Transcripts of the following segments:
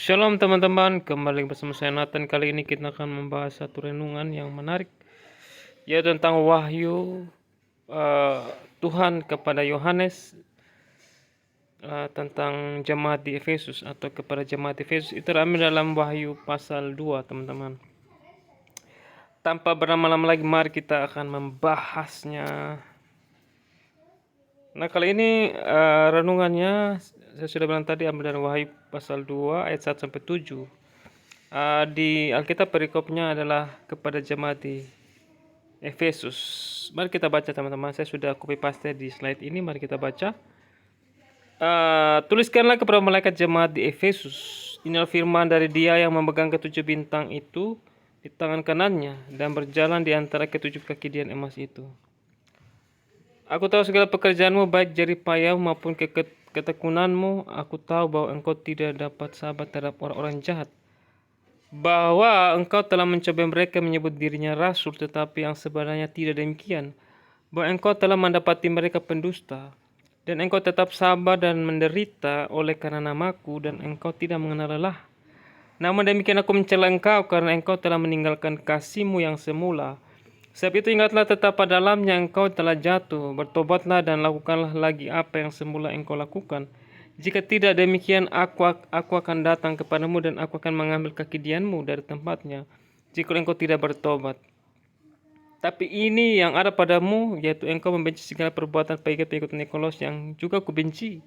Shalom teman-teman, kembali bersama saya Nathan. Kali ini kita akan membahas satu renungan yang menarik, yaitu tentang wahyu Tuhan kepada Yohanes, tentang jemaat di Efesus atau kepada jemaat Efesus. Itu terambil dalam Wahyu pasal 2, teman-teman. Tanpa berlama-lama lagi, mari kita akan membahasnya. Nah, kali ini renungannya saya sudah bilang tadi, ambil dari Wahyu pasal 2 ayat 1 sampai 7. Di Alkitab perikopnya adalah kepada jemaat di Efesus. Mari kita baca, teman-teman. Saya sudah copy paste di slide ini. Mari kita baca. Tuliskanlah kepada malaikat jemaat di Efesus, inilah firman dari Dia yang memegang ketujuh bintang itu di tangan kanannya dan berjalan di antara ketujuh kaki dian emas itu. Aku tahu segala pekerjaanmu, baik jerih payahmu maupun ketekunanmu. Aku tahu bahwa engkau tidak dapat sabar terhadap orang-orang jahat, bahwa engkau telah mencoba mereka menyebut dirinya rasul, tetapi yang sebenarnya tidak demikian, bahwa engkau telah mendapati mereka pendusta, dan engkau tetap sabar dan menderita oleh karena namaku, dan engkau tidak mengenal lelah. Namun demikian aku mencela engkau karena engkau telah meninggalkan kasihmu yang semula. Sebab itu ingatlah tetap pada dalamnya engkau telah jatuh, bertobatlah dan lakukanlah lagi apa yang semula engkau lakukan. Jika tidak demikian, aku akan datang kepadamu dan aku akan mengambil kaki dianmu dari tempatnya, jika engkau tidak bertobat. Tapi ini yang ada padamu, yaitu engkau membenci segala perbuatan pengikut-pengikut Nikolas yang juga kubenci.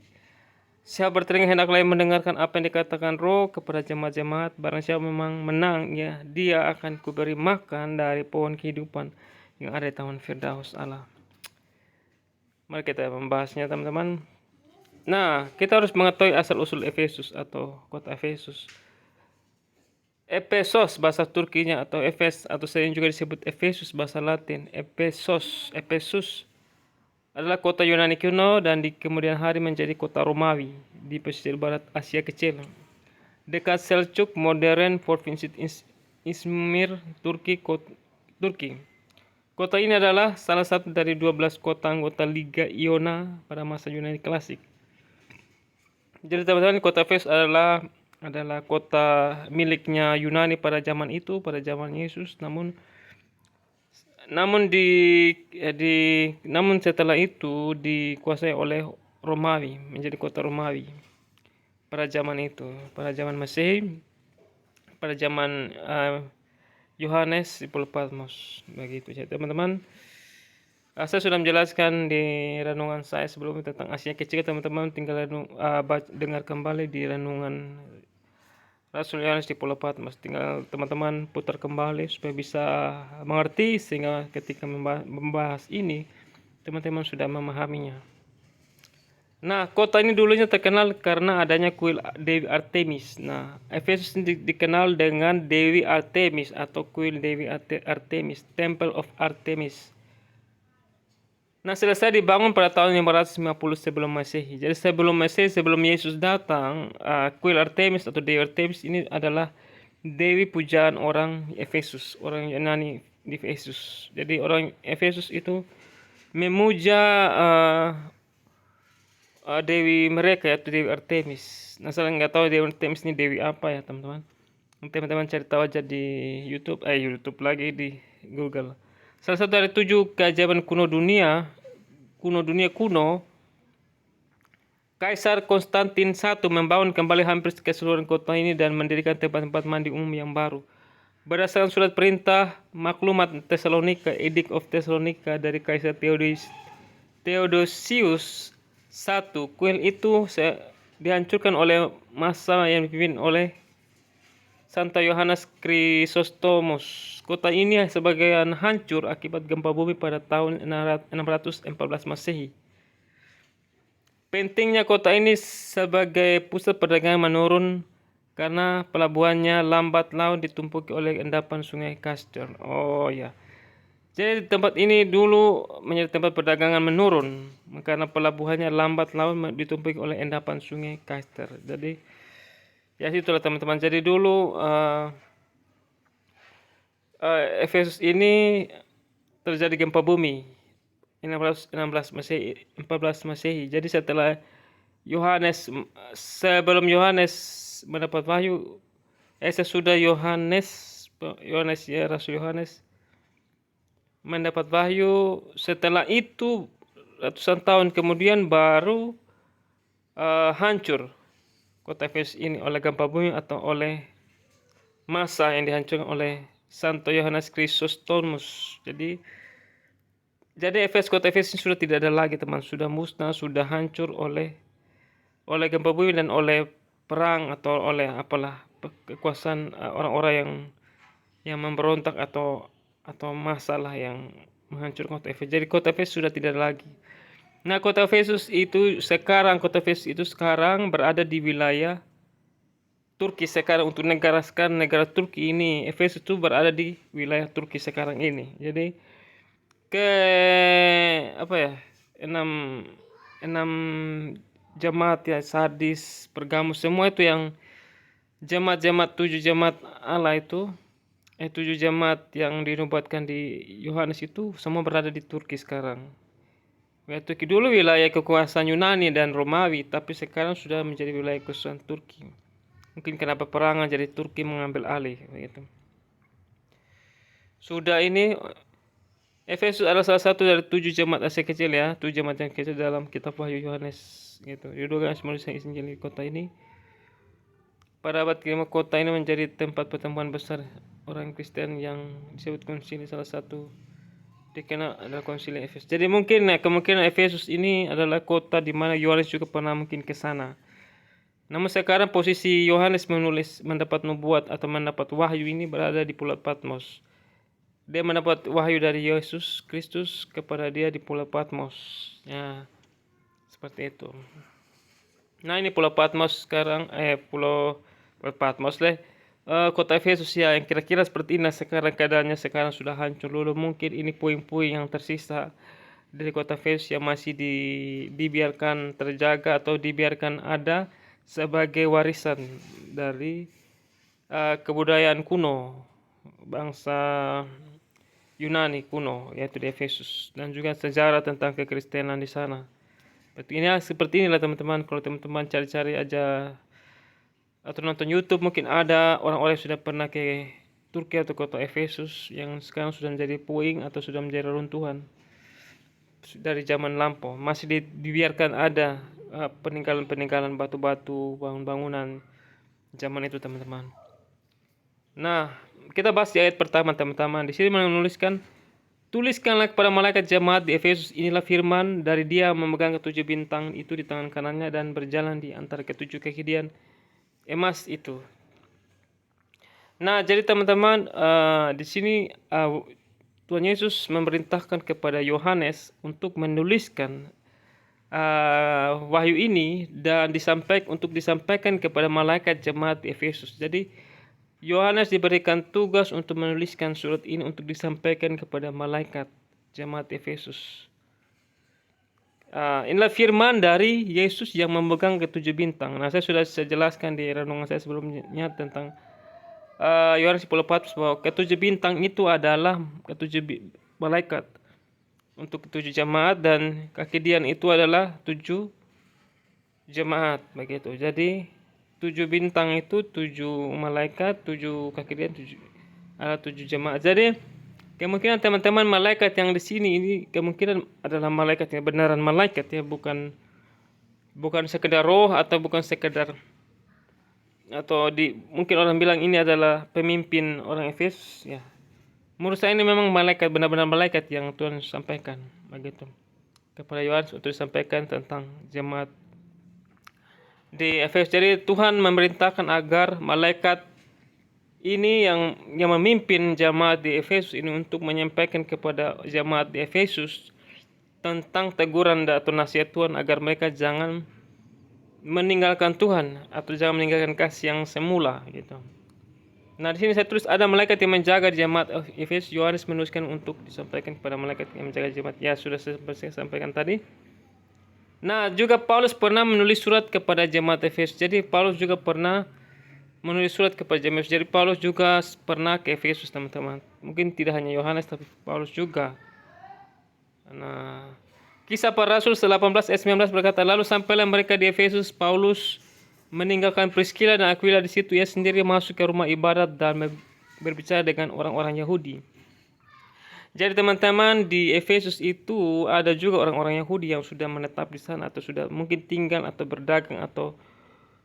Siapa bertelinga hendaklah mendengarkan apa yang dikatakan Roh kepada jemaat-jemaat. Barang siapa memang menang, ya, dia akan kuberi makan dari pohon kehidupan yang ada di taman Firdaus Allah. Mari kita membahasnya, teman-teman. Nah, kita harus mengetahui asal-usul Efesus atau kota Efesus. Efesos bahasa Turkinya atau Efes, atau sering juga disebut Efesus bahasa Latin. Efesus adalah kota Yunani kuno dan di kemudian hari menjadi kota Romawi di pesisir barat Asia Kecil, dekat Selçuk, modern provinsi Izmir, Turki. Kota ini adalah salah satu dari 12 kota anggota Liga Iona pada masa Yunani klasik. Jadi teman-teman, kota Efesus adalah kota miliknya Yunani pada zaman itu, pada zaman Yesus. Namun setelah itu dikuasai oleh Romawi, menjadi kota Romawi pada zaman itu, pada zaman Masehi, pada zaman Yohanes di Pulau Patmos. Begitu ya teman-teman. Saya sudah menjelaskan di renungan saya sebelumnya tentang Asia Kecil. Teman-teman tinggal dengar kembali di renungan Rasul Yohanes di Pulau Patmos. Tinggal teman-teman putar kembali supaya bisa mengerti, sehingga ketika membahas ini teman-teman sudah memahaminya. Nah, kota ini dulunya terkenal karena adanya kuil Dewi Artemis. Nah, Efesus dikenal dengan Dewi Artemis atau kuil Dewi Artemis, Temple of Artemis. Nah, selesai dibangun pada tahun 550 sebelum Masehi. Jadi sebelum Masehi, sebelum Yesus datang, kuil Artemis atau Dewi Artemis ini adalah dewi pujaan orang Efesus, orang Yunani di Efesus. Jadi orang Efesus itu memuja dewi mereka, yaitu Dewi Artemis. Nah, saya nggak tahu Dewi Artemis ini dewi apa ya, teman-teman. Teman-teman cari tahu aja di YouTube lagi di Google. Salah satu dari 7 keajaiban kuno dunia kuno, Kaisar Konstantin I membangun kembali hampir keseluruhan kota ini dan mendirikan tempat-tempat mandi umum yang baru. Berdasarkan surat perintah maklumat Tesalonika, Edict of Thessalonica dari Kaisar Theodosius I, kuil itu dihancurkan oleh masa yang dipimpin oleh Santo Yohanes Chrysostomus. Kota ini sebagian hancur akibat gempa bumi pada tahun 614 Masehi. Pentingnya kota ini sebagai pusat perdagangan menurun karena pelabuhannya lambat laun ditumpuki oleh endapan sungai Kastor. Oh ya. Jadi tempat ini dulu menjadi tempat perdagangan menurun karena pelabuhannya lambat laun ditumpuki oleh endapan sungai Kastor. Jadi ya itulah teman-teman. Jadi dulu Efesus ini terjadi gempa bumi 14 Masehi. Jadi sebelum Yohanes mendapat wahyu. Sesudah Yohanes ya, Rasul Yohanes mendapat wahyu, setelah itu ratusan tahun kemudian baru hancur kota Efesus ini oleh gempa bumi atau oleh masa yang dihancurkan oleh Santo Yohanes Chrysostomus. Jadi kota Efesus ini sudah tidak ada lagi, teman, sudah musnah, sudah hancur oleh gempa bumi dan oleh perang atau oleh apalah kekuasaan orang-orang yang memberontak atau masalah yang menghancurkan kota Efesus. Jadi kota Efesus sudah tidak ada lagi. Nah, kota Efesus itu sekarang berada di wilayah Turki sekarang. Untuk negara Turki ini, Efesus itu berada di wilayah Turki sekarang ini. Jadi enam jemaat ya, Sardis, Pergamus, semua itu yang jemaat 7 jemaat Allah itu, 7 jemaat yang dinubuatkan di Yohanes itu semua berada di Turki sekarang. Turki dulu wilayah kekuasaan Yunani dan Romawi, tapi sekarang sudah menjadi wilayah kekuasaan Turki. Mungkin karena peperangan jadi Turki mengambil alih begitu. Sudah ini Efesus adalah salah satu dari 7 jemaat Asia kecil ya, 7 jemaat yang kecil dalam kitab Wahyu Yohanes gitu. Yohanes menulis Injil di kota ini. Pada abad ke-5 kota ini menjadi tempat pertemuan besar orang Kristen yang disebut konsili, salah satu dikenal adalah konsili Efesus. Jadi kemungkinan Efesus ini adalah kota di mana Yohanes juga pernah mungkin ke sana. Namun sekarang posisi Yohanes mendapat nubuat atau mendapat wahyu ini berada di Pulau Patmos. Dia mendapat wahyu dari Yesus Kristus kepada dia di Pulau Patmos. Ya, seperti itu. Nah, ini Pulau Patmos sekarang, Pulau Patmos kota Efesus ya, yang kira-kira seperti ini sekarang keadaannya. Sekarang sudah hancur dulu. Mungkin ini puing-puing yang tersisa dari kota Efesus yang masih dibiarkan terjaga atau dibiarkan ada sebagai warisan dari kebudayaan kuno bangsa Yunani kuno, yaitu di Efesus, dan juga sejarah tentang kekristenan di sana. Seperti inilah teman-teman. Kalau teman-teman cari-cari aja atau nonton YouTube, mungkin ada orang-orang yang sudah pernah ke Turki atau kota Efesus yang sekarang sudah menjadi puing atau sudah menjadi runtuhan dari zaman lampau. Masih dibiarkan ada peninggalan-peninggalan batu-batu, bangunan zaman itu, teman-teman. Nah, kita bahas di ayat pertama, teman-teman. Di sini menuliskan, tuliskanlah kepada malaikat jemaat di Efesus, inilah firman dari dia memegang ketujuh bintang itu di tangan kanannya dan berjalan di antara ketujuh kekidian emas itu. Nah, jadi teman-teman, di sini Tuhan Yesus memerintahkan kepada Yohanes untuk menuliskan wahyu ini dan disampaikan kepada malaikat jemaat di Efesus. Jadi Yohanes diberikan tugas untuk menuliskan surat ini untuk disampaikan kepada malaikat jemaat Efesus. Inilah firman dari Yesus yang memegang ketujuh bintang. Nah, saya sudah jelaskan di renungan saya sebelumnya tentang Yohanes 10 bahwa ketujuh bintang itu adalah ketujuh malaikat untuk ketujuh jemaat, dan kekidian itu adalah 7 jemaat begitu. Jadi 7 bintang itu 7 malaikat, 7 kekidian, 7 jemaat. Jadi kemungkinan teman-teman malaikat yang di sini ini kemungkinan adalah malaikat yang benaran malaikat ya, bukan sekedar roh atau bukan sekedar mungkin orang bilang ini adalah pemimpin orang Efesus ya. Menurut saya ini memang malaikat, benar-benar malaikat yang Tuhan sampaikan begitu kepada Yohanes untuk disampaikan tentang jemaat di Efesus. Jadi Tuhan memerintahkan agar malaikat ini yang memimpin jemaat di Efesus ini untuk menyampaikan kepada jemaat di Efesus tentang teguran atau nasihat Tuhan agar mereka jangan meninggalkan Tuhan atau jangan meninggalkan kasih yang semula gitu. Nah, di sini saya tulis ada malaikat yang menjaga jemaat Efesus. Yohanes menuliskan untuk disampaikan kepada malaikat yang menjaga jemaat. Ya, sudah saya sampaikan tadi. Nah, juga Paulus pernah menulis surat kepada jemaat Efesus. Jadi Paulus juga pernah menulis surat kepada jemaat Efesus. Jadi Paulus juga pernah ke Efesus, teman-teman. Mungkin tidak hanya Yohanes, tapi Paulus juga. Nah, Kisah Para Rasul 18 ayat 19 berkata, lalu sampailah mereka di Efesus. Paulus meninggalkan Priscilla dan Aquila di situ, ia sendiri masuk ke rumah ibadat dan berbicara dengan orang-orang Yahudi. Jadi teman-teman, di Efesus itu ada juga orang-orang Yahudi yang sudah menetap di sana atau sudah mungkin tinggal atau berdagang atau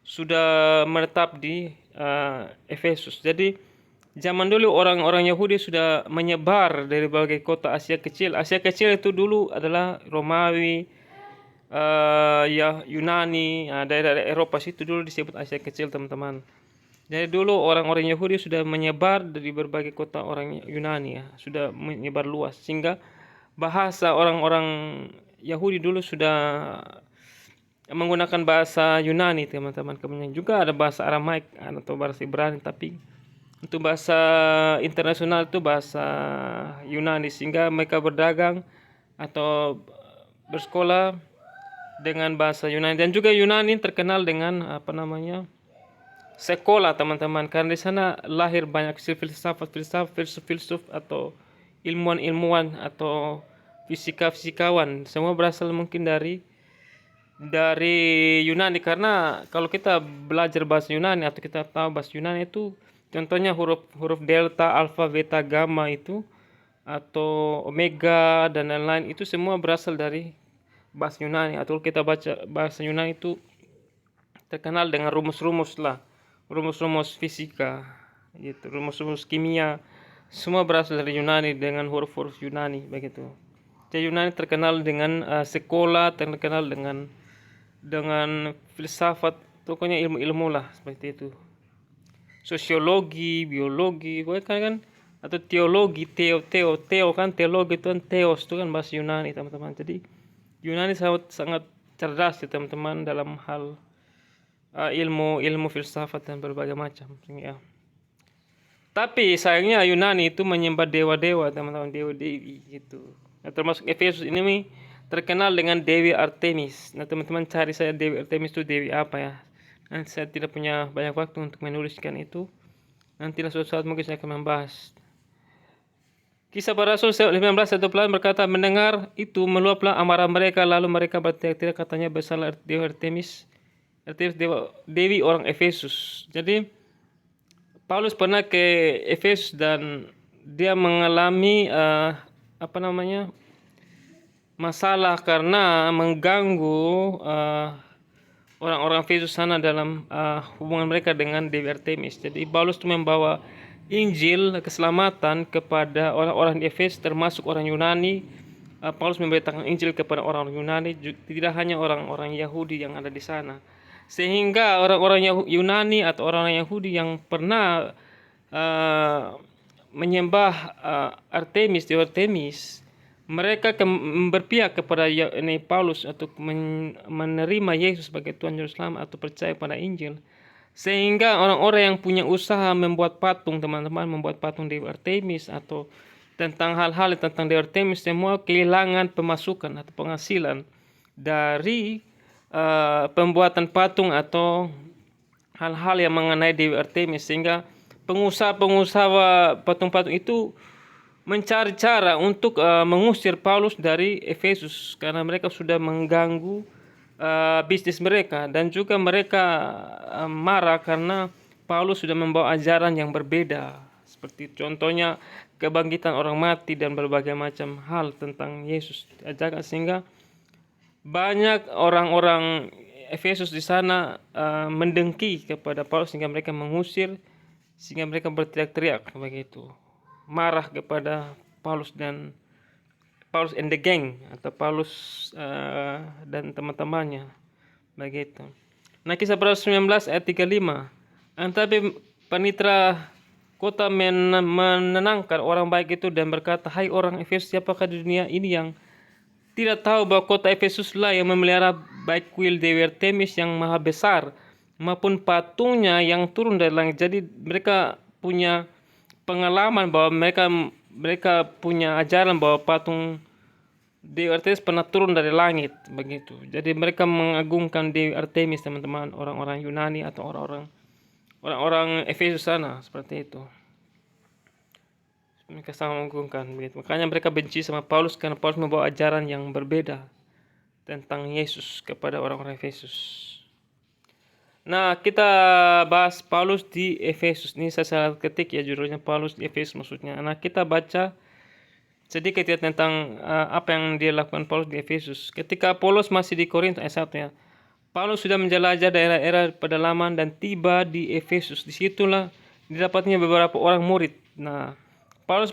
sudah menetap di Efesus. Jadi zaman dulu orang-orang Yahudi sudah menyebar dari berbagai kota Asia Kecil. Asia Kecil itu dulu adalah Romawi, ya Yunani, daerah Eropa situ dulu disebut Asia Kecil teman-teman. Jadi dulu orang-orang Yahudi sudah menyebar dari berbagai kota orang Yunani, ya, sudah menyebar luas sehingga bahasa orang-orang Yahudi dulu sudah menggunakan bahasa Yunani teman-teman. Kemudian juga ada bahasa Aramaik atau bahasa Ibrani, tapi untuk bahasa internasional itu bahasa Yunani, sehingga mereka berdagang atau bersekolah dengan bahasa Yunani. Dan juga Yunani terkenal dengan sekolah teman-teman, karena di sana lahir banyak filsuf atau ilmuwan atau fisikawan, semua berasal mungkin dari Yunani. Karena kalau kita belajar bahasa Yunani atau kita tahu bahasa Yunani itu, contohnya huruf delta, alfa, beta, gamma itu atau omega dan lain-lain, itu semua berasal dari bahasa Yunani. Atau kita baca bahasa Yunani itu terkenal dengan rumus-rumus fisika gitu, rumus-rumus kimia, semua berasal dari Yunani dengan huruf-huruf Yunani begitu. Jadi Yunani terkenal dengan sekolah, terkenal dengan filsafat, pokoknya ilmu-ilmu lah seperti itu. Sosiologi, biologi, kan atau teologi, teo kan, teologi itu kan, theos itu kan bahasa Yunani teman-teman. Jadi Yunani sangat cerdas ya teman-teman dalam hal ilmu filsafat dan berbagai macam ya. Tapi sayangnya Yunani itu menyembah dewa-dewa teman-teman, dewa-dewi gitu. Nah, termasuk Efesus ini terkenal dengan Dewi Artemis. Nah teman-teman cari saya Dewi Artemis itu dewi apa ya. Nanti saya tidak punya banyak waktu untuk menuliskan itu. Nantilah suatu saat mungkin saya akan membahas. Kisah Para Rasul 19:1 berkata, mendengar itu meluaplah amarah mereka, lalu mereka berteriak-teriak, katanya bersalah Dewi Artemis, dewi orang Efesus. Jadi Paulus pernah ke Efesus dan dia mengalami masalah karena mengganggu orang-orang Efesus sana dalam hubungan mereka dengan Dewi Artemis. Jadi Paulus itu membawa Injil keselamatan kepada orang-orang di Efesus, termasuk orang Yunani. Paulus memberitakan Injil kepada orang Yunani, tidak hanya orang-orang Yahudi yang ada di sana. Sehingga orang-orang Yunani atau orang-orang Yahudi yang pernah menyembah Dewi Artemis, mereka berpihak kepada Paulus untuk menerima Yesus sebagai Tuhan Juru Selamat atau percaya pada Injil. Sehingga orang-orang yang punya usaha membuat patung teman-teman, membuat patung Dewi Artemis atau tentang hal-hal tentang Dewi Artemis, semua kehilangan pemasukan atau penghasilan dari pembuatan patung atau hal-hal yang mengenai Dewi Artemis. Sehingga pengusaha-pengusaha patung-patung itu mencari cara untuk mengusir Paulus dari Efesus, karena mereka sudah mengganggu bisnis mereka. Dan juga mereka marah karena Paulus sudah membawa ajaran yang berbeda, seperti contohnya kebangkitan orang mati dan berbagai macam hal tentang Yesus ajarkan. Sehingga banyak orang-orang Efesus di sana mendengki kepada Paulus, sehingga mereka mengusir, sehingga mereka berteriak-teriak begitu, marah kepada Paulus and the gang atau Paulus dan teman-temannya begitu. Nah, Kisah Para Rasul 19 ayat 35. Tetapi panitera kota menenangkan orang baik itu dan berkata, hai orang Efesus, siapakah di dunia ini yang tidak tahu bahwa kota Efesuslah yang memelihara baik kuil Dewi Artemis yang maha besar maupun patungnya yang turun dari langit. Jadi mereka punya pengalaman bahwa mereka punya ajaran bahwa patung Dewi Artemis pernah turun dari langit begitu. Jadi mereka mengagungkan Dewi Artemis teman-teman, orang-orang Yunani atau orang-orang Efesus sana seperti itu. Mereka sangat mengagungkan begitu. Makanya mereka benci sama Paulus karena Paulus membawa ajaran yang berbeda tentang Yesus kepada orang-orang Efesus. Nah, kita bahas Paulus di Efesus. Ini saya salah ketik ya judulnya, Paulus di Efesus maksudnya. Nah, kita baca sedikit ya tentang apa yang dia lakukan Paulus di Efesus. Ketika Paulus masih di Korintus ayat 1 ya. Paulus sudah menjelajah daerah-daerah pedalaman dan tiba di Efesus. Disitulah didapatnya beberapa orang murid. Nah, Paulus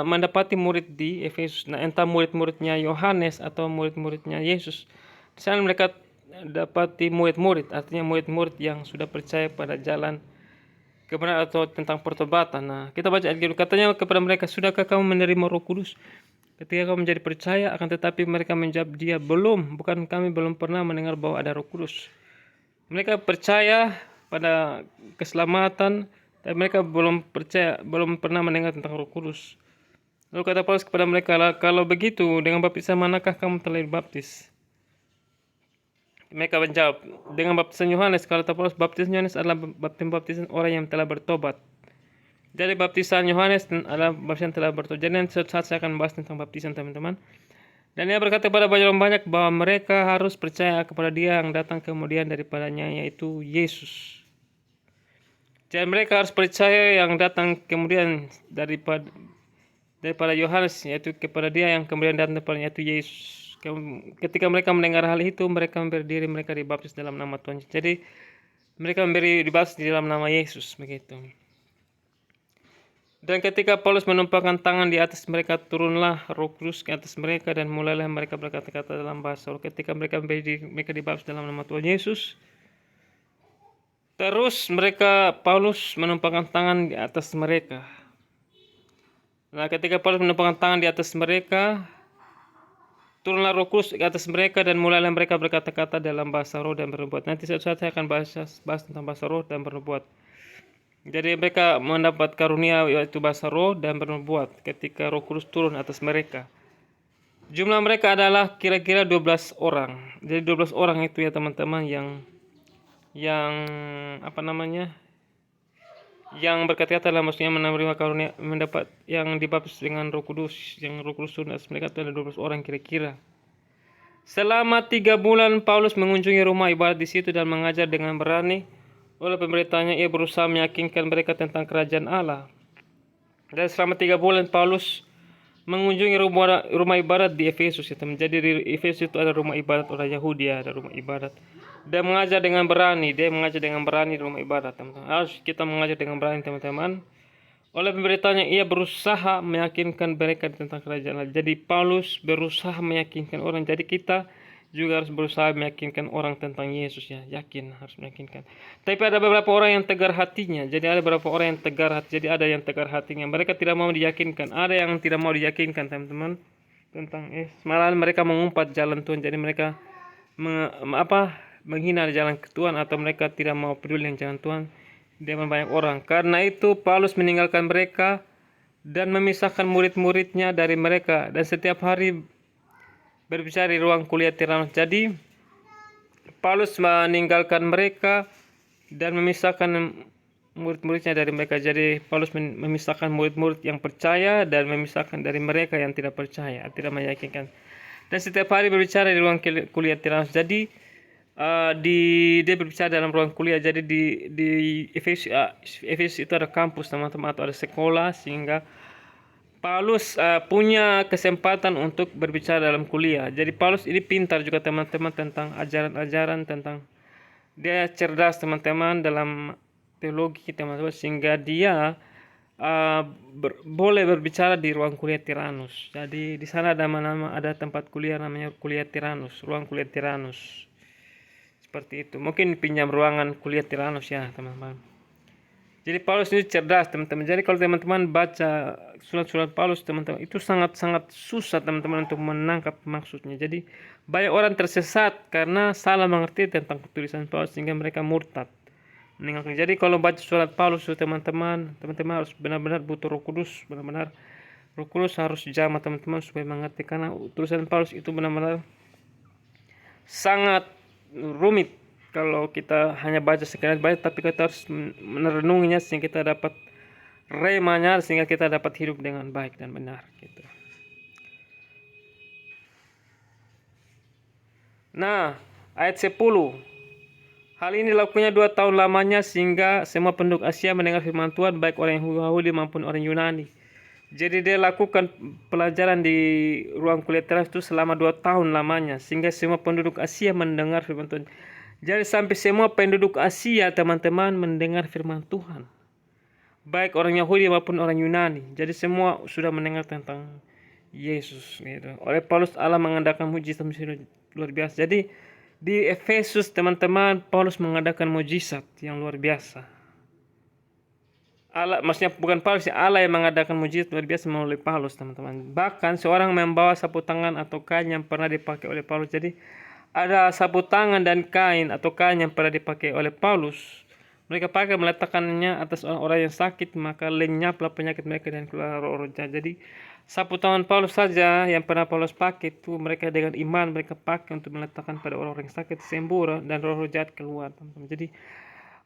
mendapati murid di Efesus. Nah, entah murid-muridnya Yohanes atau murid-muridnya Yesus. Di sana mereka dapati murid-murid, artinya murid-murid yang sudah percaya pada jalan kebenaran atau tentang pertobatan. Nah, kita baca ayat kedua, katanya kepada mereka, sudahkah kamu menerima Roh Kudus ketika kamu menjadi percaya? Akan tetapi mereka menjawab dia, belum, bukan, kami belum pernah mendengar bahwa ada Roh Kudus. Mereka percaya pada keselamatan, tapi mereka belum percaya, belum pernah mendengar tentang Roh Kudus. Lalu kata Paulus kepada mereka, kalau begitu dengan baptisan manakah kamu telah dibaptis? Mereka menjawab, dengan baptisan Yohanes. Kalau Paulus, baptisan Yohanes adalah baptisan orang yang telah bertobat. Jadi baptisan Yohanes adalah baptisan telah bertobat. Jadi nanti suatu saat saya akan bahas tentang baptisan teman-teman. Dan dia berkata kepada banyak orang banyak bahwa mereka harus percaya kepada dia yang datang kemudian daripadanya, yaitu Yesus. Jadi mereka harus percaya yang datang kemudian daripada Yohanes, yaitu kepada dia yang kemudian datang daripadanya, yaitu Yesus. Ketika mereka mendengar hal itu, mereka memberi diri mereka dibaptis dalam nama Tuhan. Jadi mereka memberi dibaptis di dalam nama Yesus, begitu. Dan ketika Paulus menumpahkan tangan di atas mereka, turunlah Roh Kudus ke atas mereka dan mulailah mereka berkata-kata dalam bahasa roh. Ketika mereka dibaptis dalam nama Tuhan Yesus, terus Paulus menumpahkan tangan di atas mereka. Nah, ketika Paulus menumpahkan tangan di atas mereka, turunlah Roh Kudus ke atas mereka dan mulailah mereka berkata-kata dalam bahasa roh dan bernubuat. Nanti suatu saat saya akan bahas tentang bahasa roh dan bernubuat. Jadi mereka mendapat karunia yaitu bahasa roh dan bernubuat ketika Roh Kudus turun atas mereka. Jumlah mereka adalah kira-kira 12 orang. Jadi 12 orang itu ya teman-teman yang apa namanya? Yang berkata-kata dalam maksudnya menerima karunia, mendapat yang dibaptis dengan Roh Kudus, yang Roh Kudus turun atas mereka itu ada 12 orang kira-kira. Selama 3 bulan Paulus mengunjungi rumah ibadat di situ dan mengajar dengan berani. Oleh pemberitaannya ia berusaha meyakinkan mereka tentang kerajaan Allah. Dan selama 3 bulan Paulus mengunjungi rumah ibadat di Efesus. Jadi di Efesus itu ada rumah ibadat orang Yahudi, ada rumah ibadat. Dia mengajar dengan berani, di rumah ibadat, teman-teman. Harus kita mengajar dengan berani, teman-teman. Oleh pemberitaannya ia berusaha meyakinkan mereka tentang kerajaan Allah. Jadi Paulus berusaha meyakinkan orang. Jadi kita juga harus berusaha meyakinkan orang tentang Yesus ya, yakin, harus meyakinkan. Tapi ada beberapa orang yang tegar hatinya. Jadi ada beberapa orang yang tegar hati. Jadi ada yang tegar hatinya. Mereka tidak mau diyakinkan. Ada yang tidak mau diyakinkan, teman-teman, tentang malah mereka mengumpat jalan Tuhan. Jadi mereka menghina jalan Tuhan, atau mereka tidak mau peduli dengan jalan Tuhan di depan banyak orang. Karena itu Paulus meninggalkan mereka dan memisahkan murid-muridnya dari mereka, dan setiap hari berbicara di ruang kuliah Tiranus. Jadi Paulus meninggalkan mereka dan memisahkan murid-muridnya dari mereka. Jadi Paulus memisahkan murid-murid yang percaya dan memisahkan dari mereka yang tidak percaya, tidak meyakinkan. Dan setiap hari berbicara di ruang kuliah Tiranus. Jadi dia berbicara dalam ruang kuliah. Jadi di Efesus itu ada kampus, teman-teman, atau ada sekolah, sehingga Paulus punya kesempatan untuk berbicara dalam kuliah. Jadi Paulus ini pintar juga, teman-teman, tentang ajaran-ajaran, tentang dia cerdas, teman-teman, dalam teologi, teman-teman, sehingga dia boleh berbicara di ruang kuliah Tiranus. Jadi di sana ada tempat kuliah namanya kuliah Tiranus, ruang kuliah Tiranus. Seperti itu. Mungkin pinjam ruangan kuliah Tiranus ya, teman-teman. Jadi Paulus ini cerdas, teman-teman. Jadi kalau teman-teman baca surat-surat Paulus, teman-teman, itu sangat-sangat susah, teman-teman, untuk menangkap maksudnya. Jadi banyak orang tersesat karena salah mengerti tentang tulisan Paulus, sehingga mereka murtad, meninggalkan. Jadi kalau baca surat Paulus, teman-teman harus benar-benar butuh Roh Kudus, benar-benar Roh Kudus harus jamah, teman-teman, supaya mengerti, karena tulisan Paulus itu benar-benar sangat rumit. Kalau kita hanya baca sekedar baca, tapi kita harus merenunginya sehingga kita dapat remanya, sehingga kita dapat hidup dengan baik dan benar gitu. Nah, ayat 10. Hal ini dilakukannya 2 tahun lamanya sehingga semua penduduk Asia mendengar firman Tuhan, baik orang Yahudi maupun orang Yunani. Jadi dia lakukan pelajaran di ruang kuliah teras itu selama 2 tahun lamanya sehingga semua penduduk Asia mendengar firman Tuhan. Jadi sampai semua penduduk Asia teman-teman mendengar firman Tuhan, baik orang Yahudi maupun orang Yunani. Jadi semua sudah mendengar tentang Yesus gitu. Oleh Paulus Allah mengadakan mujizat luar biasa. Jadi di Efesus teman-teman, Paulus mengadakan mujizat yang luar biasa. Allah, maksudnya bukan Paulus, Allah yang mengadakan mujizat luar biasa melalui Paulus teman-teman. Bahkan seorang membawa sapu tangan atau kain yang pernah dipakai oleh Paulus. Jadi ada sapu tangan dan kain atau kain yang pernah dipakai oleh Paulus. Mereka pakai meletakkannya atas orang-orang yang sakit, maka lenyaplah penyakit mereka dan keluar roh jahat. Jadi sapu tangan Paulus saja yang pernah Paulus pakai itu mereka dengan iman mereka pakai untuk meletakkan pada orang-orang yang sakit, sembuh dan roh jahat keluar teman-teman. Jadi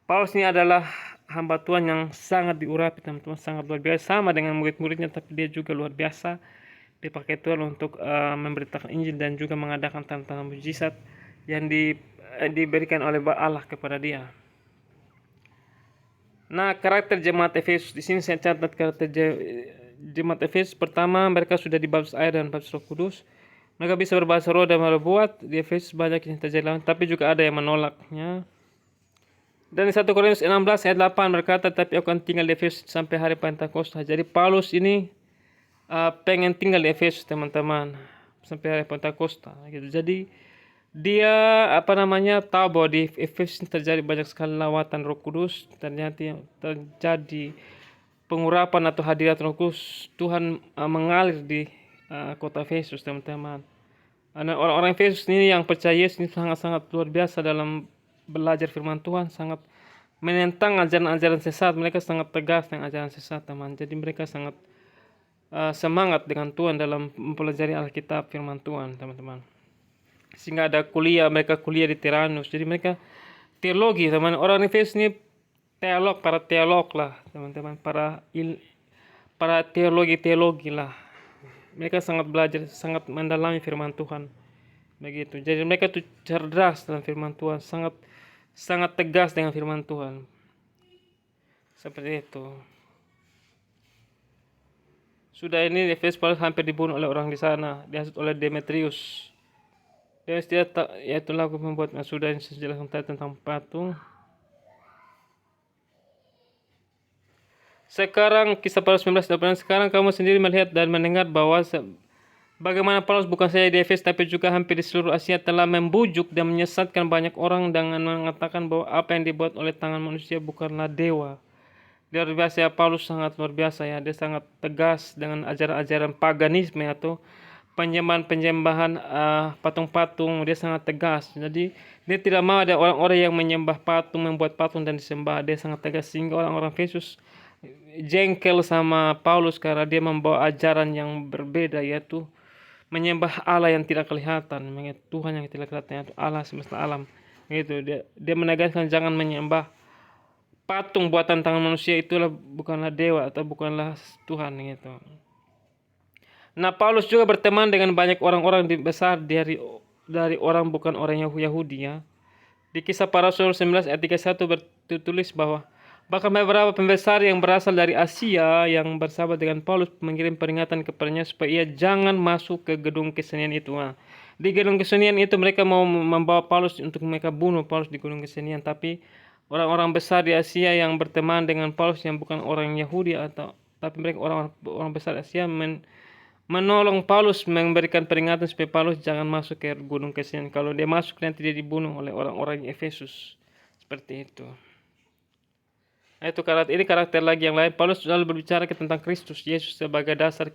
Paulus ini adalah hamba Tuhan yang sangat diurapi teman-teman, sangat luar biasa, sama dengan murid-muridnya, tapi dia juga luar biasa dipakai Tuhan untuk memberitakan Injil dan juga mengadakan tanda-tanda mujizat yang diberikan oleh Allah kepada dia. Nah, karakter jemaat Efesus di sini saya catat karakter jemaat Efesus. Pertama, mereka sudah dibaptis air dan baptis Roh Kudus. Mereka bisa berbahasa roh dan berbuat. Di Efesus banyak yang terjadi, tapi juga ada yang menolaknya. Dan di 1 Korintus 16 ayat 8 berkata, tapi aku akan tinggal di Efesus sampai hari Pentakosta. Jadi Paulus ini pengen tinggal di Efesus teman-teman sampai hari Pentakosta gitu. Jadi dia tahu bahwa di Efesus terjadi banyak sekali lawatan Roh Kudus, ternyata terjadi pengurapan atau hadirat Roh Kudus Tuhan mengalir di kota Efesus teman-teman. Orang-orang Efesus ini yang percaya Yesus ini sangat-sangat luar biasa dalam belajar firman Tuhan, sangat menentang ajaran-ajaran sesat. Mereka sangat tegas dengan ajaran sesat teman. Jadi mereka sangat semangat dengan Tuhan dalam mempelajari Alkitab firman Tuhan teman-teman. Sehingga ada mereka kuliah di Tyrannus. Jadi mereka teologi teman. Orang Efesus ini para teolog lah teman-teman, para teologi lah. Mereka sangat belajar, sangat mendalami firman Tuhan begitu. Jadi mereka tuh cerdas dalam firman Tuhan, sangat tegas dengan firman Tuhan, seperti itu. Sudah ini Efesus hampir dibunuh oleh orang di sana, dihasut oleh Demetrius. Dan yaitu laku membuat sudah dijelaskan tentang patung. Sekarang kisah Paulus 19:8, sekarang kamu sendiri melihat dan mendengar bahwa bagaimana Paulus bukan saja di Efesus tapi juga hampir di seluruh Asia telah membujuk dan menyesatkan banyak orang dengan mengatakan bahwa apa yang dibuat oleh tangan manusia bukanlah dewa. Dia luar biasa ya, Paulus sangat luar biasa ya. Dia sangat tegas dengan ajaran-ajaran paganisme atau penyembahan patung-patung. Dia sangat tegas. Jadi dia tidak mau ada orang-orang yang menyembah patung, membuat patung dan disembah. Dia sangat tegas sehingga orang-orang Efesus jengkel sama Paulus karena dia membawa ajaran yang berbeda, yaitu menyembah Allah yang tidak kelihatan, Tuhan yang tidak kelihatan, yaitu Allah semesta alam. Gitu. Dia menegaskan jangan menyembah patung buatan tangan manusia, itulah bukanlah dewa atau bukanlah Tuhan gitu. Nah, Paulus juga berteman dengan banyak orang-orang besar dari orang bukan orang Yahudi ya. Di Kisah Para Rasul 19 ayat 31 tertulis bahwa bahkan beberapa pembesar yang berasal dari Asia yang bersahabat dengan Paulus mengirim peringatan kepadanya supaya ia jangan masuk ke gedung kesenian itu. Nah, di gedung kesenian itu mereka mau membawa Paulus untuk mereka bunuh Paulus di gedung kesenian, tapi orang-orang besar di Asia yang berteman dengan Paulus yang bukan orang Yahudi tapi mereka orang besar Asia menolong Paulus, memberikan peringatan supaya Paulus jangan masuk ke gunung kesenian. Kalau dia masuk nanti dia dibunuh oleh orang-orang Efesus. Seperti itu. Nah, itu karakter lagi yang lain. Paulus selalu berbicara tentang Kristus Yesus sebagai dasar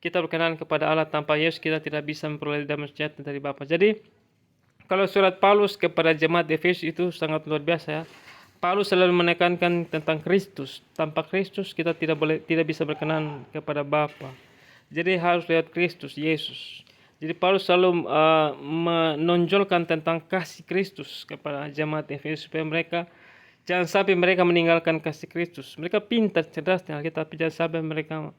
kita berkenan kepada Allah. Tanpa Yesus kita tidak bisa memperoleh damai sejahtera dari Bapa. Jadi kalau surat Paulus kepada jemaat Efesus itu sangat luar biasa ya. Paulus selalu menekankan tentang Kristus. Tanpa Kristus kita tidak bisa berkenan kepada Bapa. Jadi harus lihat Kristus Yesus. Jadi Paulus selalu menonjolkan tentang kasih Kristus kepada jemaat Efesus supaya mereka jangan sampai mereka meninggalkan kasih Kristus. Mereka pintar, cerdas dengan kita, tapi jangan sampai mereka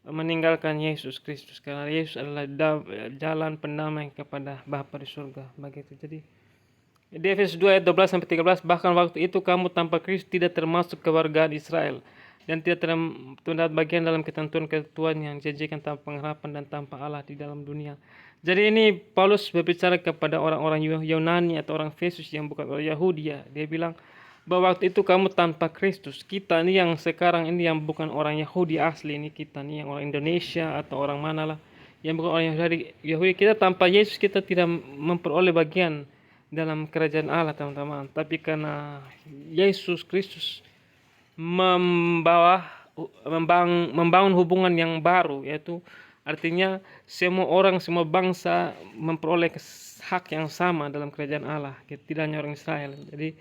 meninggalkan Yesus Kristus, karena Yesus adalah jalan pendamai kepada Bapa di surga. Begitu. Jadi Di Efesus 2 ayat 12 sampai 13, bahkan waktu itu kamu tanpa Kristus tidak termasuk kewargaan Israel dan tidak terdapat bagian dalam ketentuan-ketentuan yang dijanjikan tanpa pengharapan dan tanpa Allah di dalam dunia. Jadi ini Paulus berbicara kepada orang-orang Yunani atau orang Efesus yang bukan orang Yahudi ya. Dia bilang bahwa waktu itu kamu tanpa Kristus. Kita ini yang sekarang ini yang bukan orang Yahudi asli, ini kita nih yang orang Indonesia atau orang mana lah yang bukan orang Yahudi, kita tanpa Yesus kita tidak memperoleh bagian dalam kerajaan Allah, teman-teman. Tapi karena Yesus Kristus membangun hubungan yang baru, yaitu artinya semua orang, semua bangsa memperoleh hak yang sama dalam kerajaan Allah, tidak hanya orang Israel. Jadi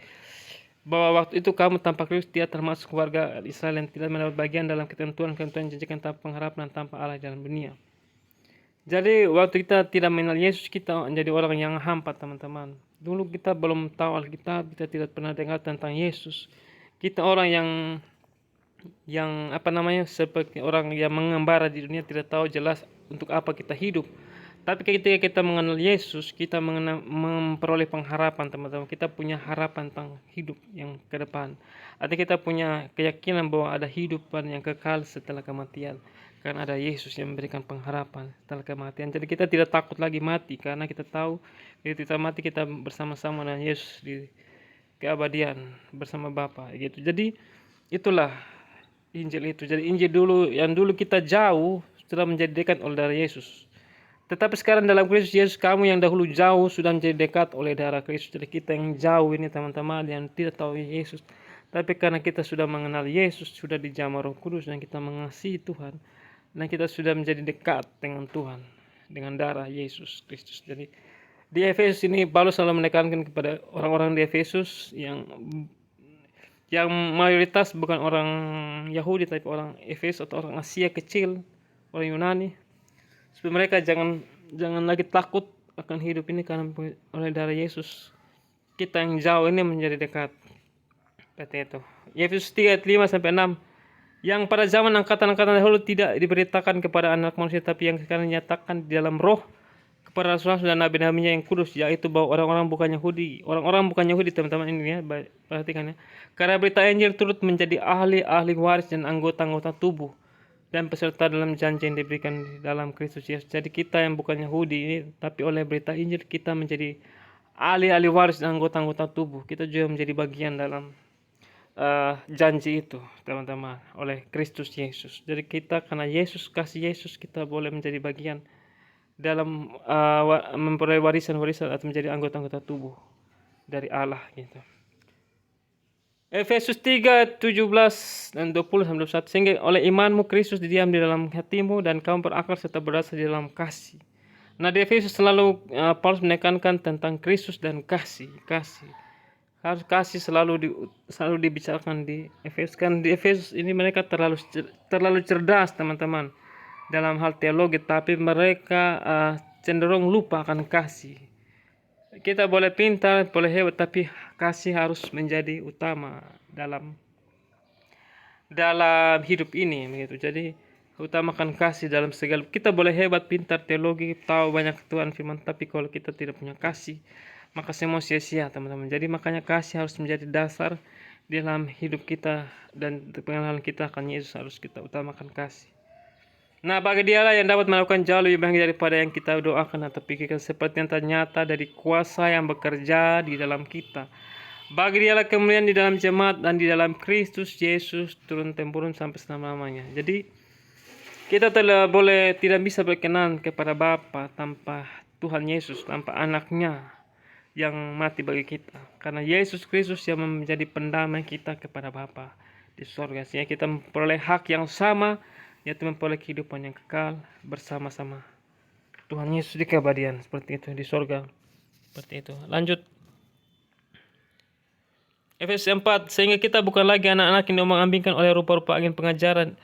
bahwa waktu itu kamu tanpa Kristus dia termasuk warga Israel yang tidak mendapat bagian dalam ketentuan-ketentuan janjikan tanpa pengharapan dan tanpa Allah dalam dunia. Jadi waktu kita tidak mengenal Yesus, kita menjadi orang yang hampa, teman-teman. Dulu kita belum tahu Alkitab, kita tidak pernah dengar tentang Yesus. Kita orang yang seperti orang yang mengembara di dunia, tidak tahu jelas untuk apa kita hidup. Tapi ketika kita mengenal Yesus, kita memperoleh pengharapan, teman-teman. Kita punya harapan tentang hidup yang ke depan. Artinya kita punya keyakinan bahwa ada hidupan yang kekal setelah kematian. Karena ada Yesus yang memberikan pengharapan setelah kematian. Jadi kita tidak takut lagi mati, karena kita tahu ketika kita mati kita bersama-sama dengan Yesus di keabadian bersama Bapa gitu. Jadi itulah Injil itu. Jadi Injil dulu yang dulu kita jauh sudah menjadi dekat oleh darah Yesus. Tetapi sekarang dalam Kristus Yesus, kamu yang dahulu jauh sudah menjadi dekat oleh darah Kristus. Jadi kita yang jauh ini, teman-teman, yang tidak tahu Yesus, tapi karena kita sudah mengenal Yesus, sudah dijamah Roh Kudus dan kita mengasihi Tuhan, dan kita sudah menjadi dekat dengan Tuhan dengan darah Yesus Kristus. Jadi di Efesus ini Paulus selalu menekankan kepada orang-orang di Efesus yang mayoritas bukan orang Yahudi tapi orang Efesus atau orang Asia kecil, orang Yunani, supaya mereka jangan lagi takut akan hidup ini karena oleh darah Yesus kita yang jauh ini menjadi dekat. Seperti itu. Efesus 3 ayat 5 sampai 6. Yang pada zaman angkatan-angkatan dahulu tidak diberitakan kepada anak manusia, tapi yang sekarang dinyatakan di dalam roh kepada rasul-rasul dan nabi-nabinya yang kudus, yaitu bahwa orang-orang bukan Yahudi, teman-teman ini ya, perhatikan ya. Karena berita Injil turut menjadi ahli waris dan anggota-anggota tubuh dan peserta dalam janji yang diberikan dalam Kristus Yesus. Jadi kita yang bukan Yahudi ini, tapi oleh berita Injil kita menjadi ahli waris dan anggota-anggota tubuh. Kita juga menjadi bagian dalam janji itu, teman-teman, oleh Kristus Yesus. Jadi kita karena kasih Yesus kita boleh menjadi bagian dalam memperoleh warisan-warisan atau menjadi anggota-anggota tubuh dari Allah gitu. Efesus 3 17 dan 20 sampai 21. Sehingga oleh imanmu Kristus didiam di dalam hatimu dan kamu berakar serta berdasar di dalam kasih. Nah, di Efesus selalu Paulus menekankan tentang Kristus dan kasih. Harus kasih selalu dibicarakan di Efesus. Kan di Efesus ini mereka terlalu cerdas, teman-teman, dalam hal teologi, tapi mereka cenderung lupa akan kasih. Kita boleh pintar, boleh hebat, tapi kasih harus menjadi utama dalam hidup ini begitu. Jadi utamakan kasih dalam segala. Kita boleh hebat, pintar, teologi, tahu banyak Tuhan firman, tapi kalau kita tidak punya kasih, maka semua sia-sia, teman-teman. Jadi makanya kasih harus menjadi dasar dalam hidup kita, dan pengenalan kita akan Yesus harus kita utamakan kasih. Nah, bagi dialah yang dapat melakukan jauh lebih banyak daripada yang kita doakan atau pikirkan, seperti yang ternyata dari kuasa yang bekerja di dalam kita. Bagi dialah kemuliaan di dalam jemaat dan di dalam Kristus Yesus turun-temurun sampai selama-lamanya. Jadi kita tidak bisa berkenan kepada Bapa tanpa Tuhan Yesus, tanpa anaknya yang mati bagi kita. Karena Yesus Kristus yang menjadi pendamai kita kepada Bapa di surga, sehingga kita memperoleh hak yang sama, yaitu memperoleh kehidupan yang kekal bersama-sama Tuhan Yesus di keabadian, seperti itu di surga. Seperti itu. Lanjut. Efesus 4. Sehingga kita bukan lagi anak-anak yang diomong-ambingkan oleh rupa-rupa angin pengajaran,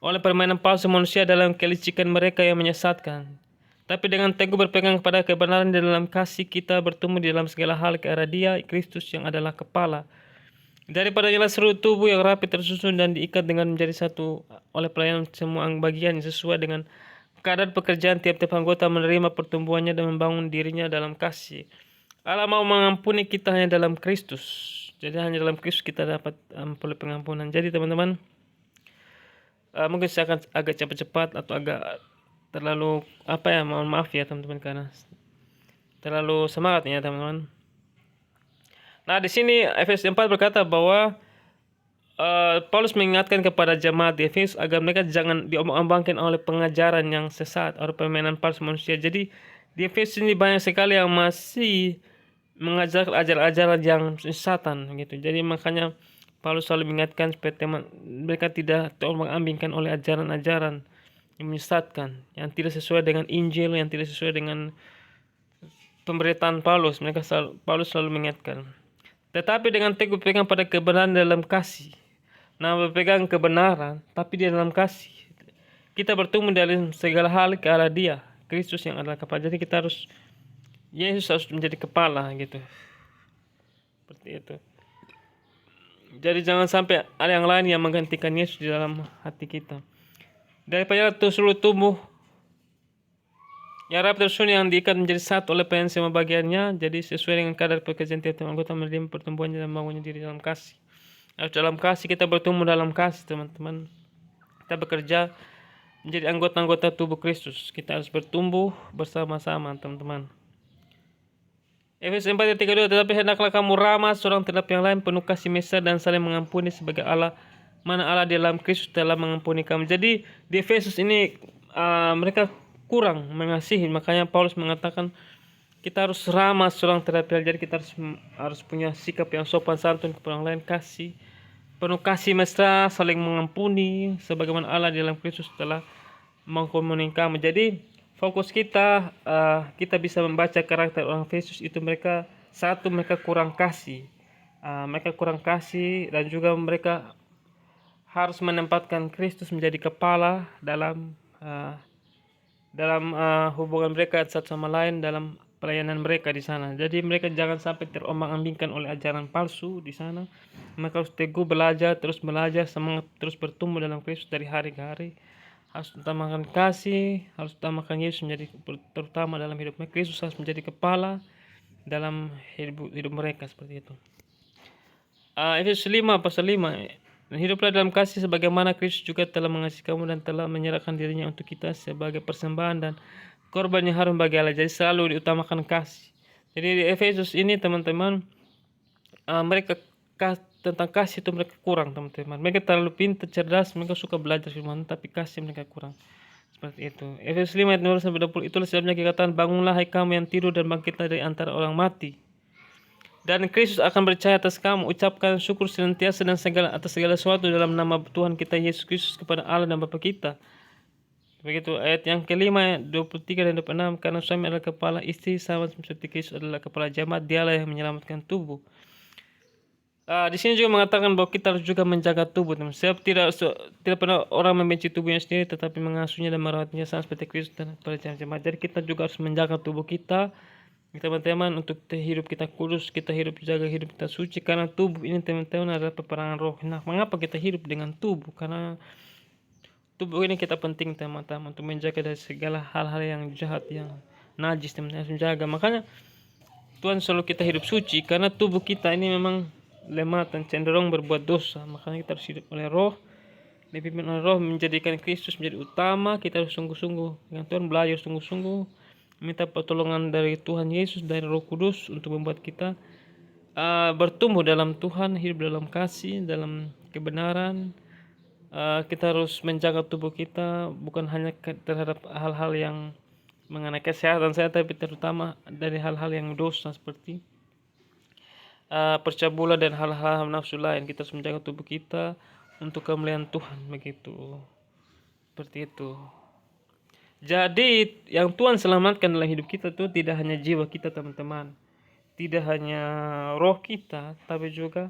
oleh permainan palsu manusia dalam kelicikan mereka yang menyesatkan. Tapi dengan teguh berpegang kepada kebenaran di dalam kasih, kita bertumbuh di dalam segala hal ke arah Dia, Kristus yang adalah kepala. Daripada ialah seluruh tubuh yang rapi tersusun dan diikat dengan menjadi satu oleh pelayanan semua bagian sesuai dengan kadar pekerjaan tiap-tiap anggota, menerima pertumbuhannya dan membangun dirinya dalam kasih. Allah mau mengampuni kita hanya dalam Kristus. Jadi hanya dalam Kristus kita dapat oleh pengampunan. Jadi teman-teman, mungkin saya akan agak cepat-cepat atau agak terlalu mohon maaf ya teman-teman karena terlalu semangat ya teman-teman. Nah, di sini Efesus 4 berkata bahwa Paulus mengingatkan kepada jemaat di Efesus agar mereka jangan diombang-ambingkan oleh pengajaran yang sesat atau permainan palsu manusia. Jadi di Efesus ini banyak sekali yang masih mengajar ajaran-ajaran yang sesatan gitu. Jadi makanya Paulus selalu mengingatkan supaya mereka tidak terombang-ambingkan oleh ajaran-ajaran yang menyesatkan, yang tidak sesuai dengan Injil, yang tidak sesuai dengan pemberitaan Paulus. Paulus selalu mengingatkan. Tetapi dengan teguh pegang pada kebenaran dalam kasih. Nah, berpegang kebenaran, tapi di dalam kasih. Kita bertumbuh dalam segala hal ke arah Dia, Kristus yang adalah kepala. Jadi kita harus, Yesus harus menjadi kepala gitu. Seperti itu. Jadi jangan sampai ada yang lain yang menggantikan Yesus di dalam hati kita. Daripada terus tumbuh, yang rapat tersusun yang diikat menjadi satu oleh semua bagiannya, jadi sesuai dengan kadar pekerjaan tiap anggota menerima pertumbuhannya dan membangunnya diri dalam kasih. Harus dalam kasih, kita bertumbuh dalam kasih teman-teman. Kita bekerja menjadi anggota-anggota tubuh Kristus. Kita harus bertumbuh bersama-sama teman-teman. Efesus 4:32, tetapi hendaklah kamu ramah seorang terhadap yang lain, penuh kasih mesra dan saling mengampuni sebagai Allah, mana Allah di dalam Kristus telah mengampuni kamu. Jadi di Efesus ini mereka kurang mengasihi, makanya Paulus mengatakan kita harus ramah seorang terhadap yang lain. Jadi kita harus punya sikap yang sopan santun kepada orang lain, kasih, penuh kasih mesra, saling mengampuni sebagaimana Allah di dalam Kristus telah mengampuni kamu. Jadi fokus kita, kita bisa membaca karakter orang Efesus itu, mereka kurang kasih, dan juga mereka harus menempatkan Kristus menjadi kepala dalam hubungan mereka satu sama lain, dalam pelayanan mereka di sana. Jadi mereka jangan sampai terombang-ambingkan oleh ajaran palsu di sana. Mereka harus teguh belajar, terus belajar, semangat terus bertumbuh dalam Kristus dari hari ke hari. Harus utamakan kasih, harus utamakan Yesus menjadi terutama dalam hidup mereka. Kristus harus menjadi kepala dalam hidup mereka, seperti itu. Efesus 5:5, dan hiduplah dalam kasih sebagaimana Kristus juga telah mengasihi kamu dan telah menyerahkan dirinya untuk kita sebagai persembahan dan korban yang harum bagi Allah. Jadi selalu diutamakan kasih. Jadi di Efesus ini teman-teman, mereka tentang kasih itu mereka kurang teman-teman. Mereka terlalu pintar, cerdas, mereka suka belajar firman, tapi kasih mereka kurang. Seperti itu. Efesus 5:19-20, itulah sebabnya dikatakan, bangunlah hai kamu yang tidur dan bangkitlah dari antara orang mati, dan Kristus akan percaya atas kamu. Ucapkan syukur senantiasa dan atas segala sesuatu dalam nama Tuhan kita Yesus Kristus kepada Allah dan Bapa kita. Begitu ayat yang kelima, 23 dan 26, karena suami adalah kepala istri sama seperti Kristus adalah kepala jemaat, dialah yang menyelamatkan tubuh. Di sini juga mengatakan bahwa kita harus juga menjaga tubuh, teman. Sebab tidak pernah orang membenci tubuhnya sendiri, tetapi mengasuhnya dan merawatnya sama seperti Kristus dan kepala jemaat. Jadi kita juga harus menjaga tubuh kita, teman-teman, untuk hidup kita kudus, kita jaga hidup kita suci, karena tubuh ini teman-teman adalah peperangan roh. Nah, mengapa kita hidup dengan tubuh? Karena tubuh ini kita penting teman-teman untuk menjaga dari segala hal-hal yang jahat, yang najis, teman-teman harus menjaga. Makanya Tuhan selalu kita hidup suci, karena tubuh kita ini memang lemah dan cenderung berbuat dosa. Makanya kita harus hidup oleh roh, dipimpin oleh roh, menjadikan Kristus menjadi utama. Kita harus sungguh-sungguh dengan Tuhan, belajar sungguh-sungguh, minta pertolongan dari Tuhan Yesus, dari Roh Kudus, untuk membuat kita bertumbuh dalam Tuhan, hidup dalam kasih, dalam kebenaran. Kita harus menjaga tubuh kita, bukan hanya terhadap hal-hal yang mengenai kesehatan saya, tapi terutama dari hal-hal yang dosa seperti percabulan dan hal-hal nafsu lain. Kita harus menjaga tubuh kita untuk kemuliaan Tuhan, begitu. Seperti itu. Jadi yang Tuhan selamatkan dalam hidup kita itu tidak hanya jiwa kita teman-teman, tidak hanya roh kita, tapi juga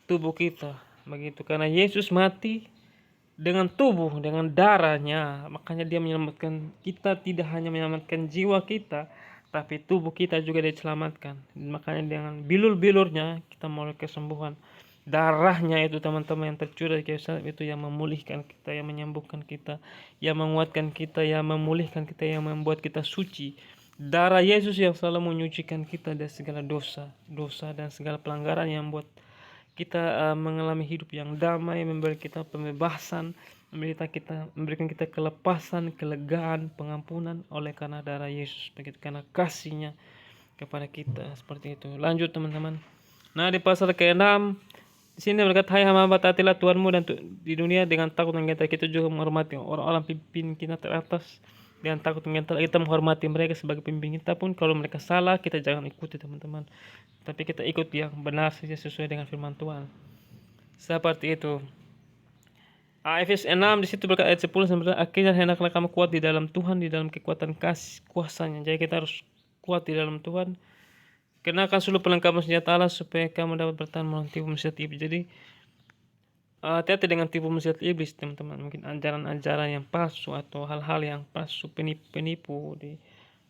tubuh kita, begitu. Karena Yesus mati dengan tubuh, dengan darahnya, makanya dia menyelamatkan kita. Tidak hanya menyelamatkan jiwa kita, tapi tubuh kita juga diselamatkan. Makanya dengan bilur-bilurnya kita memulai kesembuhan. Darahnya itu teman-teman yang tercurah itu yang memulihkan kita, yang menyembuhkan kita, yang menguatkan kita, yang memulihkan kita, yang membuat kita suci. Darah Yesus yang selalu menyucikan kita dari segala dosa dan segala pelanggaran yang membuat kita mengalami hidup yang damai, memberi kita pembebasan, memberikan kita kelepasan, kelegaan, pengampunan oleh karena darah Yesus, begitu karena kasihnya kepada kita seperti itu. Lanjut teman-teman. Nah, di pasal ke-6 di sini berkata, hai hamba, taatilah Tuhanmu dan di dunia dengan takut dan gentar. Kita juga menghormati orang-orang pimpin kita teratas dengan takut dan gentar. Kita menghormati mereka sebagai pimpin kita pun. Kalau mereka salah, kita jangan ikuti teman-teman, tapi kita ikut yang benar saja sesuai dengan firman Tuhan. Seperti itu. Efesus 6 di situ berkata ayat 10 sampai akhirnya hendaklah kamu kuat di dalam Tuhan, di dalam kekuatan kasih kuasanya. Jadi kita harus kuat di dalam Tuhan. Kenakan seluruh perlengkapan senjata Allah supaya kamu dapat bertahan melawan tipu muslihat iblis. Jadi hati-hati dengan tipu muslihat iblis teman-teman. Mungkin ajaran-ajaran yang palsu atau hal-hal yang palsu, penipu di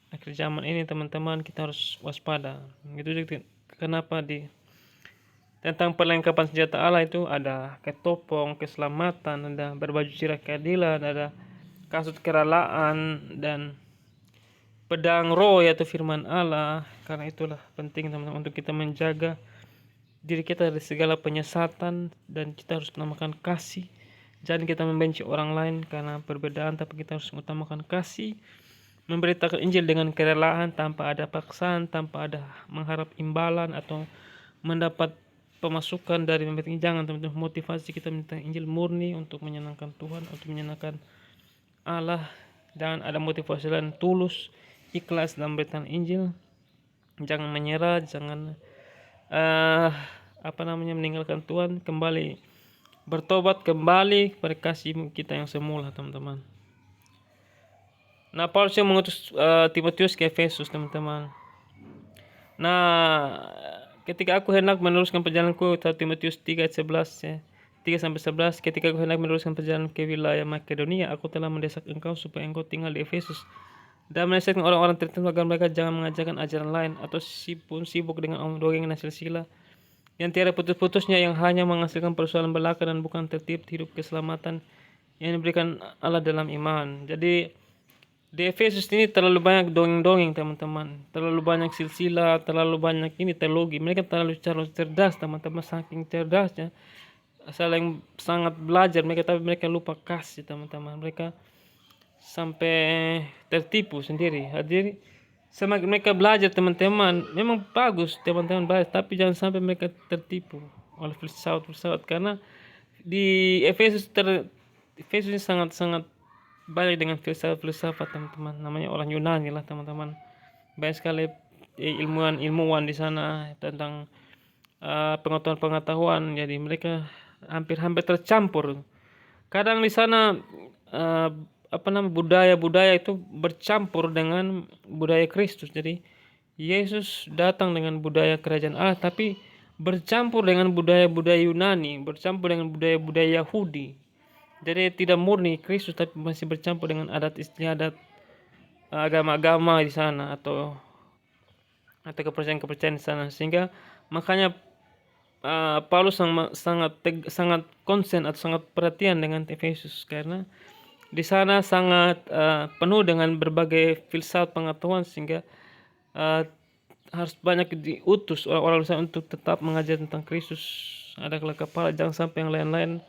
akhir zaman ini teman-teman, kita harus waspada. Gitu juga kenapa tentang perlengkapan senjata Allah itu ada ketopong keselamatan, ada berbaju cirah keadilan, ada kasut keralaan, dan pedang roh yaitu firman Allah. Karena itulah penting teman-teman untuk kita menjaga diri kita dari segala penyesatan, dan kita harus menamakan kasih. Jangan kita membenci orang lain karena perbedaan, tapi kita harus mengutamakan kasih, memberitakan Injil dengan kerelaan tanpa ada paksaan, tanpa ada mengharap imbalan atau mendapat pemasukan dari memberitakan. Jangan teman-teman, motivasi kita memberitakan Injil murni untuk menyenangkan Tuhan, untuk menyenangkan Allah. Jangan ada motivasi lain, tulus, ikhlas dalam memberitakan Injil. Jangan menyerah, jangan meninggalkan Tuhan, kembali bertobat kembali kepada kasih kita yang semula teman-teman. Nah, Paulus yang mengutus Timotius ke Efesus teman-teman. Nah, ketika aku hendak meneruskan perjalananku, Timotius 3 ayat 11 ya. 3 sampai 11, ketika aku hendak meneruskan perjalanan ke wilayah Makedonia, aku telah mendesak engkau supaya engkau tinggal di Efesus dan menasihatkan orang-orang tertentu agar mereka jangan mengajarkan ajaran lain atau sibuk dengan omong dongeng dan silsilah yang tiada putus-putusnya, yang hanya menghasilkan persoalan belaka dan bukan tertib hidup keselamatan yang diberikan Allah dalam iman. Jadi di Efesus ini terlalu banyak dongeng-dongeng teman-teman, terlalu banyak silsilah, terlalu banyak teologi. Mereka terlalu cerdas teman-teman, saking cerdasnya, saling sangat belajar mereka, tapi mereka lupa kasih teman-teman. Mereka sampai tertipu sendiri. Jadi semakin mereka belajar teman-teman, memang bagus teman-teman belajar, tapi jangan sampai mereka tertipu oleh filsafat, karena di Efesus ini sangat-sangat banyak dengan filsafat teman-teman. Namanya orang Yunani lah teman-teman. Banyak sekali ilmuwan di sana tentang pengetahuan. Jadi mereka hampir tercampur. Kadang di sana budaya-budaya itu bercampur dengan budaya Kristus. Jadi Yesus datang dengan budaya kerajaan Allah, tapi bercampur dengan budaya-budaya Yunani, bercampur dengan budaya-budaya Yahudi. Jadi tidak murni Kristus, tapi masih bercampur dengan adat istiadat agama-agama di sana atau kepercayaan-kepercayaan di sana. Sehingga makanya Paulus sangat konsen atau sangat perhatian dengan Efesus, karena di sana sangat penuh dengan berbagai filsafat pengetahuan, sehingga harus banyak diutus orang-orang di sana untuk tetap mengajar tentang Kristus adalah kepala. Jangan sampai yang lain-lain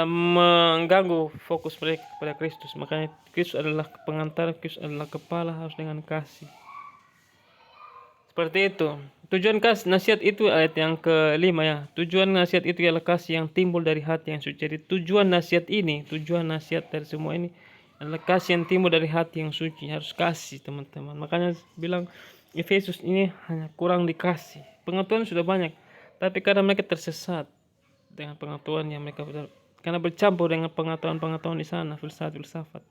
mengganggu fokus mereka kepada Kristus. Makanya Kristus adalah pengantar, Kristus adalah kepala, harus dengan kasih. Seperti itu. Tujuan nasihat itu ayat yang ke-5 ya. Tujuan nasihat itu ialah kasih yang timbul dari hati yang suci. Jadi tujuan nasihat dari semua ini adalah kasih yang timbul dari hati yang suci. Harus kasih teman-teman. Makanya bilang Efesus ini hanya kurang dikasih. Pengetahuan sudah banyak, tapi karena mereka tersesat dengan pengetahuan yang mereka karena bercampur dengan pengetahuan di sana, filsafat.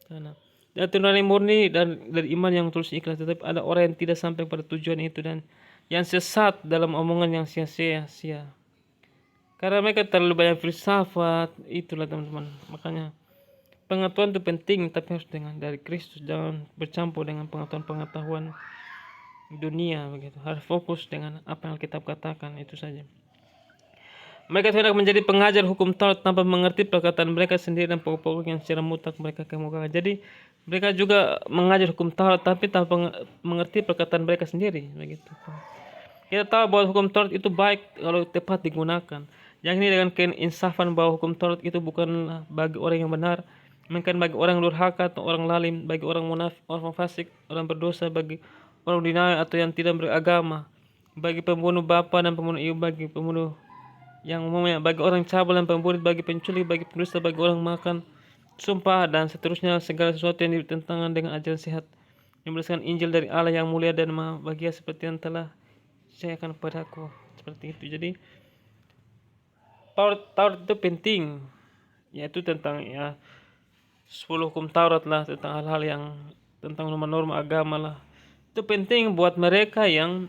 Karena nurani murni dari iman yang tulus ikhlas, tetapi ada orang yang tidak sampai pada tujuan itu dan yang sesat dalam omongan yang sia-sia. Karena mereka terlalu banyak filsafat, itulah teman-teman. Makanya pengetahuan itu penting, tapi harus dari Kristus, jangan bercampur dengan pengetahuan dunia begitu. Harus fokus dengan apa yang Alkitab katakan, itu saja. Mereka hendak menjadi pengajar hukum Taurat tanpa mengerti perkataan mereka sendiri dan pokok-pokok yang secara mutlak mereka kemukakan. Jadi mereka juga mengajar hukum Taurat tapi tanpa mengerti perkataan mereka sendiri, begitu. Kita tahu bahwa hukum Taurat itu baik kalau tepat digunakan. Yang ini dengan keinsafan bahwa hukum Taurat itu bukan bagi orang yang benar, melainkan bagi orang yang durhaka atau orang lalim, bagi orang munafik, orang fasik, orang berdosa, bagi orang dinaik atau yang tidak beragama, bagi pembunuh bapa dan pembunuh ibu, bagi pembunuh yang umumnya, bagi orang cabul dan pembunuh, bagi penculik, bagi pendusta, bagi orang makan sumpah dan seterusnya, segala sesuatu yang bertentangan dengan ajaran sehat yang berdasarkan Injil dari Allah yang mulia dan maha bahagia seperti yang telah disampaikan kepadaku. Seperti itu. Jadi Taurat itu penting, yaitu tentang 10 hukum Taurat lah, tentang hal-hal yang tentang norma-norma agama lah. Itu penting buat mereka yang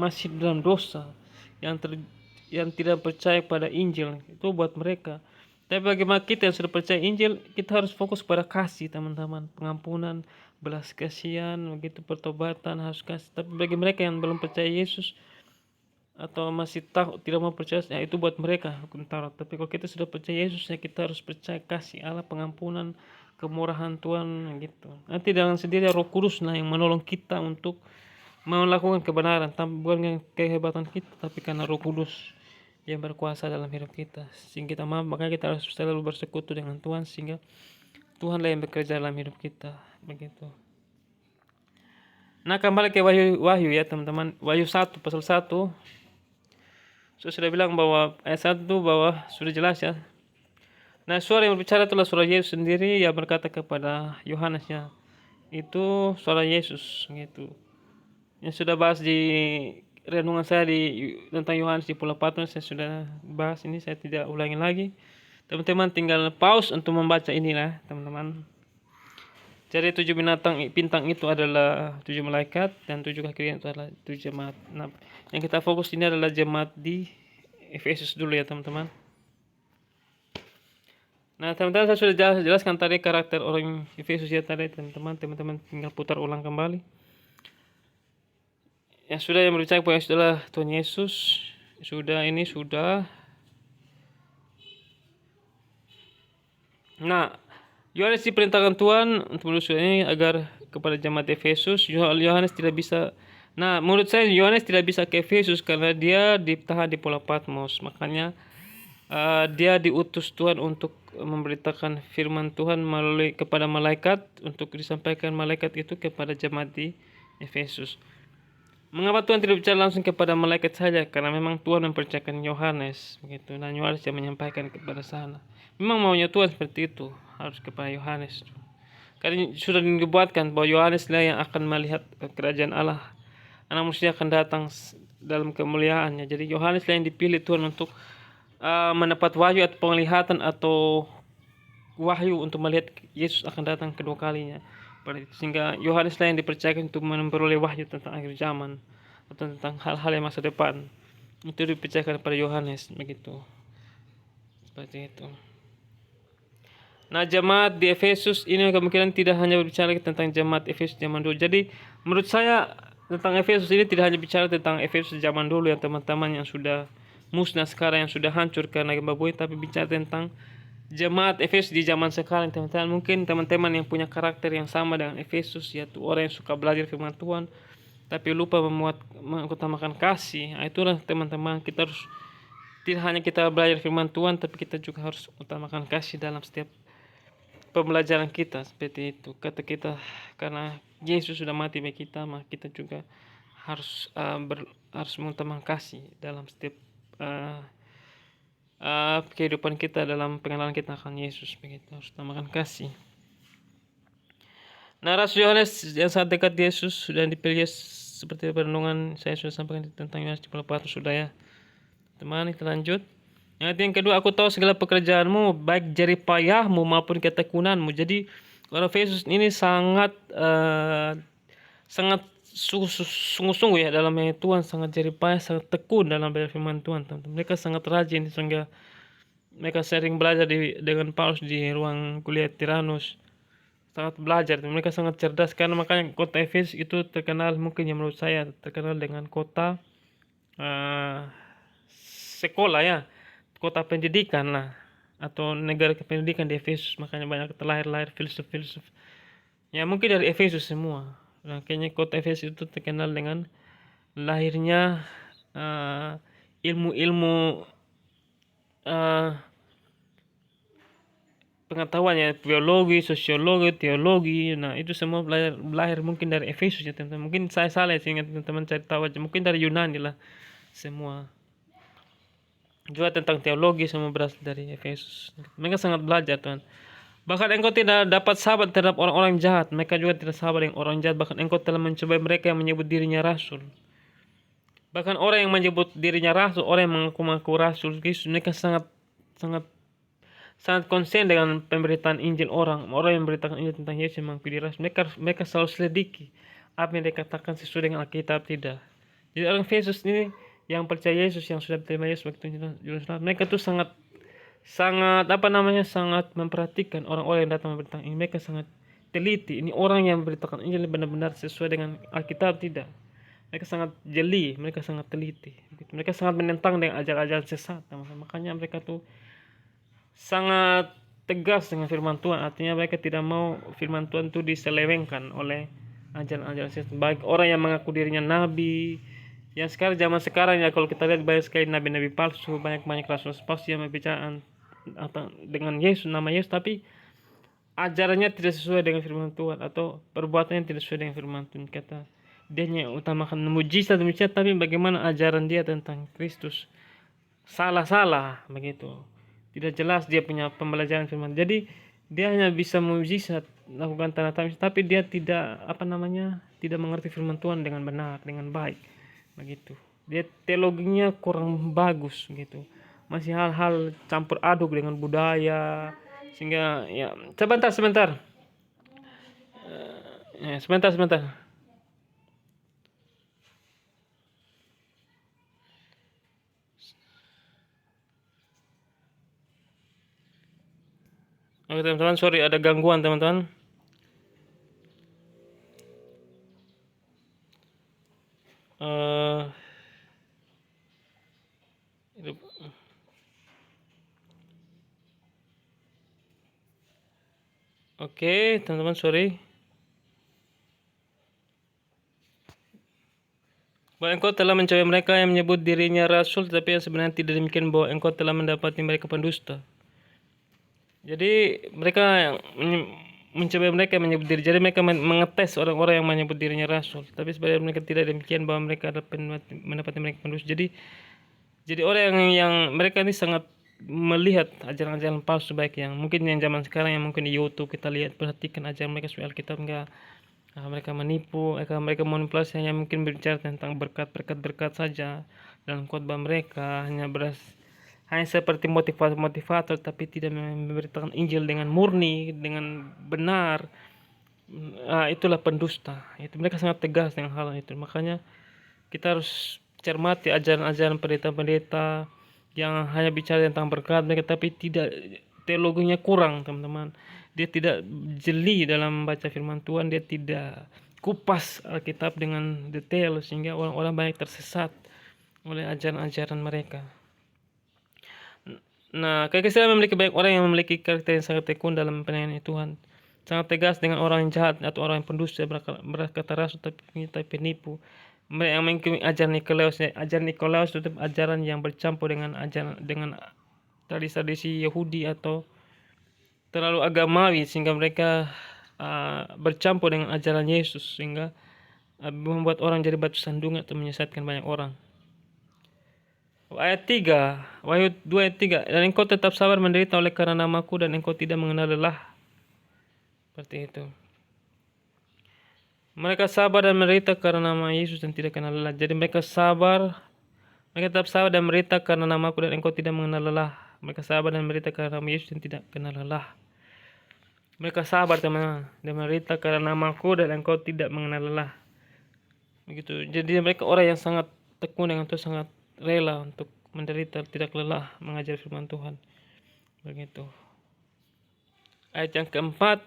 masih dalam dosa, yang tidak percaya pada Injil, itu buat mereka. Tapi bagaimana kita yang sudah percaya Injil, kita harus fokus pada kasih, teman-teman, pengampunan, belas kasihan, begitu, pertobatan harus kasih. Tapi bagi mereka yang belum percaya Yesus atau masih takut tidak mau percaya, ya itu buat mereka hukum Taurat. Tapi kalau kita sudah percaya Yesus, ya kita harus percaya kasih Allah, pengampunan, kemurahan Tuhan, gitu. Nanti dengan sendiri Roh Kudus yang menolong kita untuk melakukan kebenaran, bukan dengan kehebatan kita, tapi karena Roh Kudus yang berkuasa dalam hidup kita, sehingga kita mampu. Makanya kita harus selalu bersekutu dengan Tuhan, sehingga Tuhanlah yang bekerja dalam hidup kita, begitu. Nah, kembali ke Wahyu ya teman-teman. Wahyu 1 pasal 1. Saya sudah bilang bahwa ayat 1 bahwa sudah jelas ya. Nah, suara yang berbicara itulah suara Yesus sendiri yang berkata kepada Yohanes ya. Itu suara Yesus gitu. Yang sudah bahas di renungan saya tentang Yohanes di Pulau Patmos, saya sudah bahas ini, saya tidak ulangi lagi. Teman-teman tinggal pause untuk membaca inilah, teman-teman. Jadi 7 bintang itu adalah 7 malaikat dan 7 kaki itu adalah 7 jemaat. Nah, yang kita fokus ini adalah jemaat di Efesus dulu ya, teman-teman. Nah, teman-teman, saya sudah jelaskan tadi karakter orang Efesus ya tadi, teman-teman. Teman-teman tinggal putar ulang kembali. Yang sudah yang berbicara bahwa adalah Tuhan Yesus. Sudah. Nah, Yohanes diperintahkan Tuhan untuk menulis ini agar kepada jemaat Efesus. Yohanes tidak bisa. Nah, menurut saya Yohanes tidak bisa ke Efesus karena dia ditahan di Pulau Patmos. Makanya dia diutus Tuhan untuk memberitakan firman Tuhan melalui kepada malaikat, untuk disampaikan malaikat itu kepada jemaat di Efesus. Mengapa Tuhan tidak bicara langsung kepada malaikat saja? Karena memang Tuhan mempercayakan Yohanes, begitu. Dan Yohanes yang menyampaikan kepada sana. Memang maunya Tuhan seperti itu, harus kepada Yohanes. Karena sudah dibuatkan bahwa Yohanes lah yang akan melihat kerajaan Allah. Anak manusia akan datang dalam kemuliaannya. Jadi Yohanes lah yang dipilih Tuhan untuk mendapat wahyu atau penglihatan atau wahyu untuk melihat Yesus akan datang kedua kalinya. Sehingga Yohanes lah yang dipercayakan untuk memperoleh wahyu tentang akhir zaman atau tentang hal-hal yang masa depan. Itu dipercayakan pada Yohanes, begitu. Seperti itu. Nah, jemaat di Efesus ini kemungkinan tidak hanya berbicara tentang jemaat Efesus zaman dulu. Jadi menurut saya tentang Efesus ini tidak hanya bicara tentang Efesus zaman dulu yang teman-teman yang sudah musnah sekarang, yang sudah hancur karena gempa bumi, tapi bicara tentang jemaat Efesus di zaman sekarang, teman-teman. Mungkin teman-teman yang punya karakter yang sama dengan Efesus, yaitu orang yang suka belajar firman Tuhan tapi lupa mengutamakan kasih. Nah, itulah teman-teman, kita harus tidak hanya kita belajar firman Tuhan, tapi kita juga harus utamakan kasih dalam setiap pembelajaran kita. Seperti itu kata kita, karena Yesus sudah mati bagi kita, maka kita juga harus mengutamakan kasih dalam setiap kehidupan kita, dalam pengenalan kita akan Yesus, begitu. Harus utamakan kasih. Nah, Rasul Yohanes yang sangat dekat Yesus sudah dipilih seperti perenungan saya sudah sampaikan tentang Yohanes di Pulau Patmos sudah ya. Teman, kita lanjut. Yang kedua, aku tahu segala pekerjaanmu, baik jerih payahmu maupun ketekunanmu. Jadi orang Efesus ini sangat sungguh-sungguh ya dalam melayani Tuhan, sangat jerih payah, sangat tekun dalam belajar firman Tuhan. Teman-teman. Mereka sangat rajin, sehingga mereka sering belajar dengan Paulus di ruang kuliah Tiranus. Sangat belajar, mereka sangat cerdas, karena makanya kota Efesus itu terkenal, mungkin yang menurut saya terkenal dengan kota sekolah ya. kota pendidikan lah, atau negara pendidikan di Efesus, makanya banyak terlahir filsuf-filsuf. Ya mungkin dari Efesus semua. Nah, kayaknya kota Efesus itu terkenal dengan lahirnya ilmu-ilmu uh, pengetahuan ya, biologi, sosiologi, teologi. Nah, itu semua lahir mungkin dari Efesus ya teman-teman. Mungkin saya salah sehingga teman-teman cari tahu aja. Mungkin dari Yunani lah semua. Juga tentang teologi semua berasal dari Efesus. Mereka sangat belajar Tuhan. Bahkan engkau tidak dapat sahabat terhadap orang-orang jahat. Mereka juga tidak sahabat dengan orang jahat. Bahkan engkau telah mencobai mereka yang menyebut dirinya rasul. Bahkan orang yang menyebut dirinya rasul, orang yang mengaku-ngaku rasul Kristus, mereka sangat sangat sangat konsen dengan pemberitaan Injil orang yang memberitakan Injil tentang Yesus yang mengakui diri rasul. Mereka selalu selidiki apa yang dikatakan sesuai dengan Alkitab tidak. Jadi orang Efesus ini yang percaya Yesus, yang sudah terima Yesus sebagai Juru Selamat, mereka tuh sangat sangat memperhatikan orang-orang yang datang memberitakan ini. Mereka sangat teliti, ini orang yang memberitakan Injil benar-benar sesuai dengan Alkitab tidak. Mereka sangat jeli, mereka sangat teliti. Mereka sangat menentang dengan ajaran-ajaran sesat. Makanya mereka tuh sangat tegas dengan firman Tuhan. Artinya mereka tidak mau firman Tuhan itu diselewengkan oleh ajaran-ajaran sesat. Baik orang yang mengaku dirinya nabi, yang zaman sekarang ya, kalau kita lihat banyak sekali nabi-nabi palsu, banyak rasul palsu yang berbicara dengan Yesus, nama Yesus, tapi ajarannya tidak sesuai dengan firman Tuhan, atau perbuatannya tidak sesuai dengan firman Tuhan. Kata dia hanya utamakan mujizat, tapi bagaimana ajaran dia tentang Kristus salah begitu. Tidak jelas dia punya pembelajaran firman. Jadi dia hanya bisa mujizat, lakukan tanda-tanda, tapi dia tidak tidak mengerti firman Tuhan dengan benar, dengan baik begitu. Dia teologinya kurang bagus gitu. Masih hal-hal campur aduk dengan budaya, sehingga ya sebentar. Sebentar. Oke teman-teman, sorry ada gangguan teman-teman. Oke teman-teman, sorry. Bahwa engkau telah mencobai mereka yang menyebut dirinya rasul, tetapi yang sebenarnya tidak demikian, bahwa engkau telah mendapati mereka pendusta. Jadi mereka yang mencobai mereka yang menyebut diri. Jadi mereka mengetes orang-orang yang menyebut dirinya rasul, tapi sebenarnya mereka tidak demikian, bahwa mereka mendapati mereka pendusta. Jadi orang yang mereka ini sangat melihat ajaran-ajaran palsu, baik yang mungkin yang zaman sekarang, yang mungkin di YouTube kita lihat, perhatikan ajaran mereka soal Alkitab enggak. Mereka menipu, mereka manipulasi, hanya mungkin berbicara tentang berkat saja dalam khotbah mereka, hanya seperti motivator, tapi tidak memberitakan Injil dengan murni, dengan benar. Itulah pendusta. Itu mereka sangat tegas dengan hal itu. Makanya kita harus cermati ajaran-ajaran pendeta-pendeta yang hanya bicara tentang berkat mereka, tapi tidak, teologinya kurang teman-teman. Dia tidak jeli dalam membaca firman Tuhan, dia tidak kupas Alkitab dengan detail, sehingga orang-orang banyak tersesat oleh ajaran-ajaran mereka. Nah, kekristenan memiliki banyak orang yang memiliki karakter yang sangat tekun dalam pelayanan Tuhan, sangat tegas dengan orang yang jahat atau orang yang pendusta, berkata rasul tapi penipu. Mereka yang mengikuti ajaran Nikolaus itu ajaran yang bercampur dengan tradisi Yahudi atau terlalu agamawi, sehingga mereka bercampur dengan ajaran Yesus, sehingga membuat orang jadi batu sandungan atau menyesatkan banyak orang. Ayat 3, Wahyu 2 ayat 3, dan engkau tetap sabar menderita oleh karena namaku, dan engkau tidak mengenal lelah. Seperti itu. Mereka sabar dan menderita karena nama Yesus dan tidak kenal lelah. Jadi mereka tetap sabar dan menderita karena namaku, dan engkau tidak mengenal lelah. Mereka sabar dan menderita karena nama Yesus dan tidak kenal lelah. Mereka sabar teman-teman dan menderita karena namaku, dan engkau tidak mengenal lelah. Begitu. Jadi mereka orang yang sangat tekun dengan Tuhan, sangat rela untuk menderita, tidak lelah mengajar firman Tuhan. Begitu. Ayat yang keempat,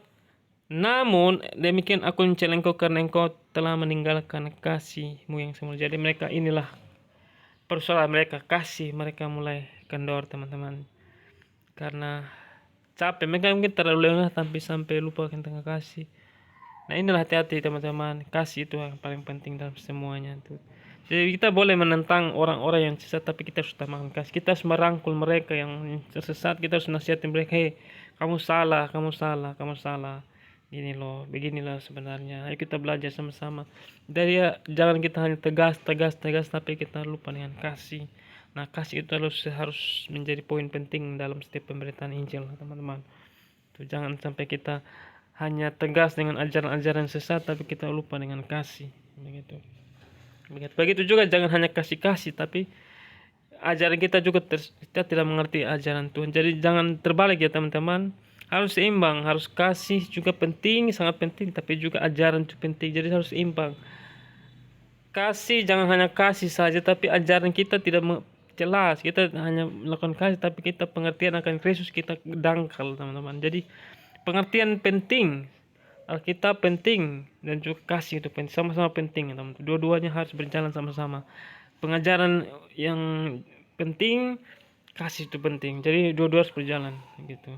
namun demikian aku mencela engkau karena engkau telah meninggalkan kasihmu yang semula. Jadi mereka inilah persoalan mereka, kasih. Mereka mulai kendor teman-teman, karena capek. Mereka mungkin terlalu lengah sampai lupa tentang kasih. Nah inilah, hati-hati teman-teman, kasih itu yang paling penting dalam semuanya tuh. Jadi kita boleh menentang orang-orang yang sesat, tapi kita harus utamakan kasih. Kita harus merangkul mereka yang tersesat, kita harus nasihatin mereka, hei kamu salah, kamu salah, kamu salah. Gini loh, beginilah sebenarnya. Ayo kita belajar sama-sama. Dari jangan kita hanya tegas, tapi kita lupa dengan kasih. Nah kasih itu harus menjadi poin penting dalam setiap pemberitaan Injil, teman-teman. Tuh, jangan sampai kita hanya tegas dengan ajaran-ajaran sesat, tapi kita lupa dengan kasih. Begitu juga jangan hanya kasih, tapi ajaran kita juga kita tidak mengerti ajaran Tuhan. Jadi jangan terbalik ya teman-teman. Harus seimbang, harus kasih juga penting, sangat penting, tapi juga ajaran itu penting. Jadi harus seimbang. Kasih jangan hanya kasih saja, tapi ajaran kita tidak jelas. Kita hanya melakukan kasih, tapi kita pengertian akan Kristus kita dangkal, teman-teman. Jadi pengertian penting, Alkitab penting, dan juga kasih itu penting, sama-sama penting, teman-teman. Dua-duanya harus berjalan sama-sama. Pengajaran yang penting, kasih itu penting. Jadi dua-dua harus berjalan gitu.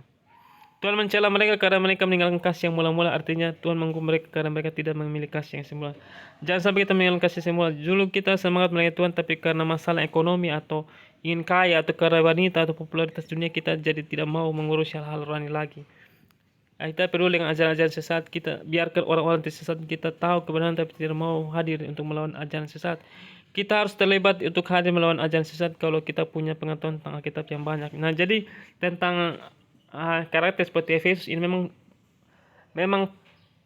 Tuhan mencela mereka karena mereka meninggalkan kasih yang mula-mula. Artinya Tuhan menghukum mereka karena mereka tidak memilih kasih yang semula. Jangan sampai kita meninggalkan kasih semula. Dulu kita semangat melayani Tuhan, tapi karena masalah ekonomi atau ingin kaya atau karena wanita atau popularitas dunia, kita jadi tidak mau mengurus hal-hal rohani lagi. Kita perlu dengan ajaran-ajaran sesat. Kita biarkan orang-orang tersesat, kita tahu kebenaran tapi tidak mau hadir untuk melawan ajaran sesat. Kita harus terlibat untuk hadir melawan ajaran sesat kalau kita punya pengetahuan tentang Alkitab yang banyak. Nah jadi tentang karakter seperti Efesus ini memang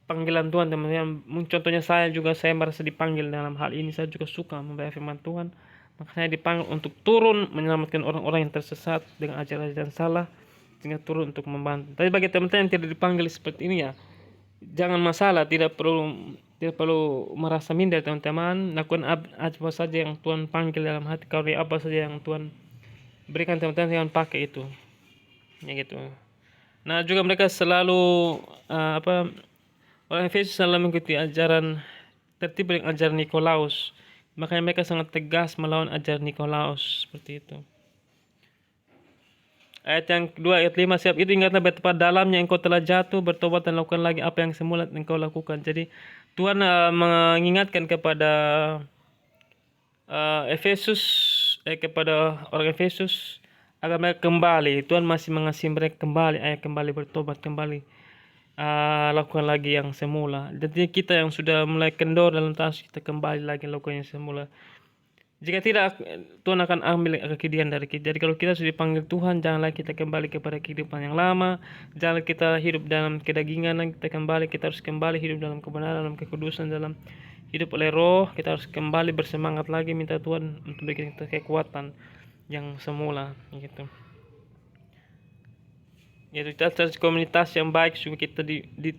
panggilan Tuhan, teman-teman. Contohnya saya merasa dipanggil dalam hal ini. Saya juga suka membaca firman Tuhan, makanya dipanggil untuk turun menyelamatkan orang-orang yang tersesat dengan ajaran-ajaran salah, sehingga turun untuk membantu. Tapi bagi teman-teman yang tidak dipanggil seperti ini ya, jangan masalah, tidak perlu merasa minder teman-teman. Lakukan apa saja yang Tuhan panggil dalam hati kau, apa saja yang Tuhan berikan teman-teman, jangan pakai itu. Ya gitu. Nah juga mereka selalu orang Efesus selalu mengikuti ajaran tertib dengan ajaran Nikolaus. Makanya mereka sangat tegas melawan ajaran Nikolaus seperti itu. Ayat yang kedua, ayat 5, sebab itu ingatlah betapa dalamnya engkau telah jatuh, bertobat dan lakukan lagi apa yang semula engkau lakukan. Jadi Tuhan mengingatkan kepada kepada orang Efesus agar mereka kembali. Tuhan masih mengasihi mereka kembali, kembali bertobat, kembali lakukan lagi yang semula. Jadi kita yang sudah mulai kendor dalam taat, kita kembali lagi lakukan yang semula. Jika tidak, Tuhan akan ambil kekidian dari kita. Jadi kalau kita sudah dipanggil Tuhan, janganlah kita kembali kepada kehidupan yang lama. Jangan kita hidup dalam kedagingan, kita harus kembali hidup dalam kebenaran, dalam kekudusan, dalam hidup oleh Roh. Kita harus kembali bersemangat lagi, minta Tuhan untuk berikan kita kekuatan yang semula gitu. Yaitu kita cari komunitas yang baik supaya kita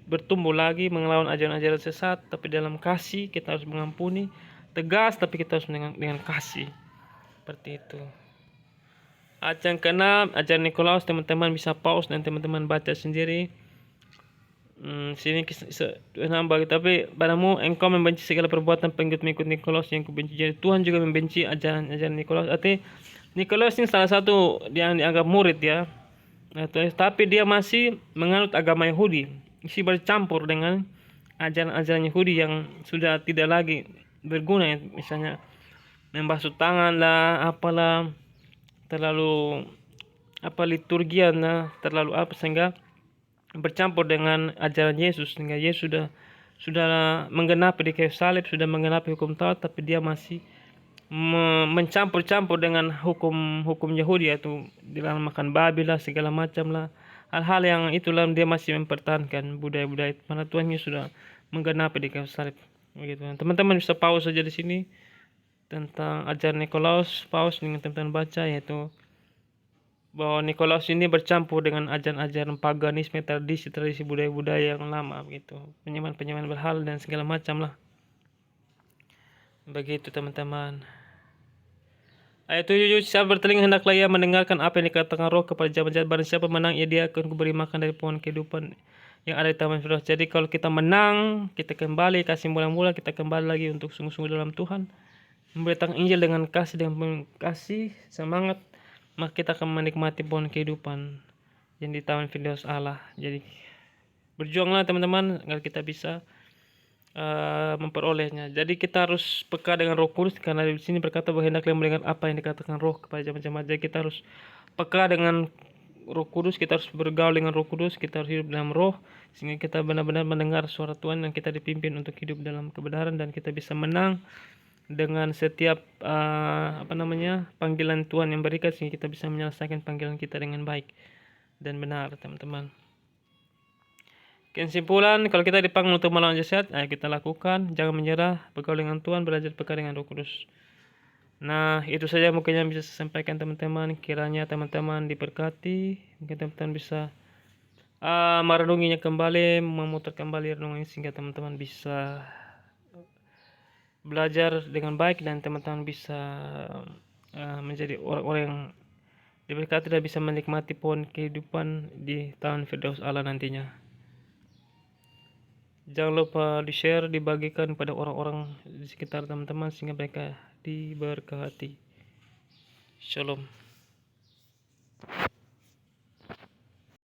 bertumbuh lagi melawan ajaran-ajaran sesat, tapi dalam kasih. Kita harus mengampuni, tegas, tapi kita harus dengan kasih. Seperti itu. Ayat yang ke-6, ajaran Nikolaus, teman-teman bisa pause dan teman-teman baca sendiri. Sini nambah, tapi padamu engkau membenci segala perbuatan pengikut Nikolaus yang kubenci. Jadi Tuhan juga membenci ajaran Nikolaus. Artinya Nikolaus ini salah satu yang dianggap murid ya. Tapi dia masih menganut agama Yahudi. Masih bercampur dengan ajaran-ajaran Yahudi yang sudah tidak lagi berguna ya. Misalnya membasuh tangan lah, apalah, terlalu liturgian lah, terlalu sehingga bercampur dengan ajaran Yesus, sehingga Yesus sudah menggenapi di kayu salib, sudah menggenapi hukum Taurat, tapi dia masih mencampur-campur dengan hukum Yahudi, yaitu dalam makan babi lah, segala macam lah, hal-hal yang itulah dia masih mempertahankan budaya-budaya mana Tuhannya sudah menggenapi di kayu salib begitu. Teman-teman bisa pause saja di sini tentang ajaran Nikolaus, pause dengan teman-teman baca, yaitu bahwa Nikolaus ini bercampur dengan ajaran-ajaran paganisme, tradisi budaya-budaya yang lama begitu, penyembahan berhala dan segala macam lah. Begitu teman-teman. Ayat 7, siapa bertelinga hendaklah ia mendengarkan apa yang dikatakan Roh kepada jemaat. Barang siapa menang, dia akan kuberi makan dari pohon kehidupan yang ada di taman Firdaus. Jadi kalau kita menang, kita kembali kasih mula-mula, kita kembali lagi untuk sungguh-sungguh dalam Tuhan, memberitakan Injil dengan kasih, semangat, maka kita akan menikmati pohon kehidupan yang di taman Firdaus Allah. Jadi berjuanglah teman-teman agar kita bisa memperolehnya. Jadi kita harus peka dengan Roh Kudus, karena di sini berkata bahwa hendaklah mendengar apa yang dikatakan Roh kepada jemaat-jemaat. Jadi kita harus peka dengan Roh Kudus, kita harus bergaul dengan Roh Kudus, kita harus hidup dalam Roh, sehingga kita benar-benar mendengar suara Tuhan dan kita dipimpin untuk hidup dalam kebenaran, dan kita bisa menang dengan setiap panggilan Tuhan yang berikan, sehingga kita bisa menyelesaikan panggilan kita dengan baik dan benar, teman-teman. Kesimpulan, kalau kita dipanggil untuk melawan jahat, ayo kita lakukan, jangan menyerah, bergaul dengan Tuhan, belajar peka dengan Roh Kudus. Nah, itu saja mungkin yang bisa saya sampaikan teman-teman. Kiranya teman-teman diberkati, mungkin teman-teman bisa merenunginya kembali, memutar kembali renungan, sehingga teman-teman bisa belajar dengan baik dan teman-teman bisa menjadi orang-orang yang diberkati dan bisa menikmati pohon kehidupan di taman Firdaus Allah nantinya. Jangan lupa di-share, dibagikan pada orang-orang di sekitar teman-teman sehingga mereka diberkati. Shalom.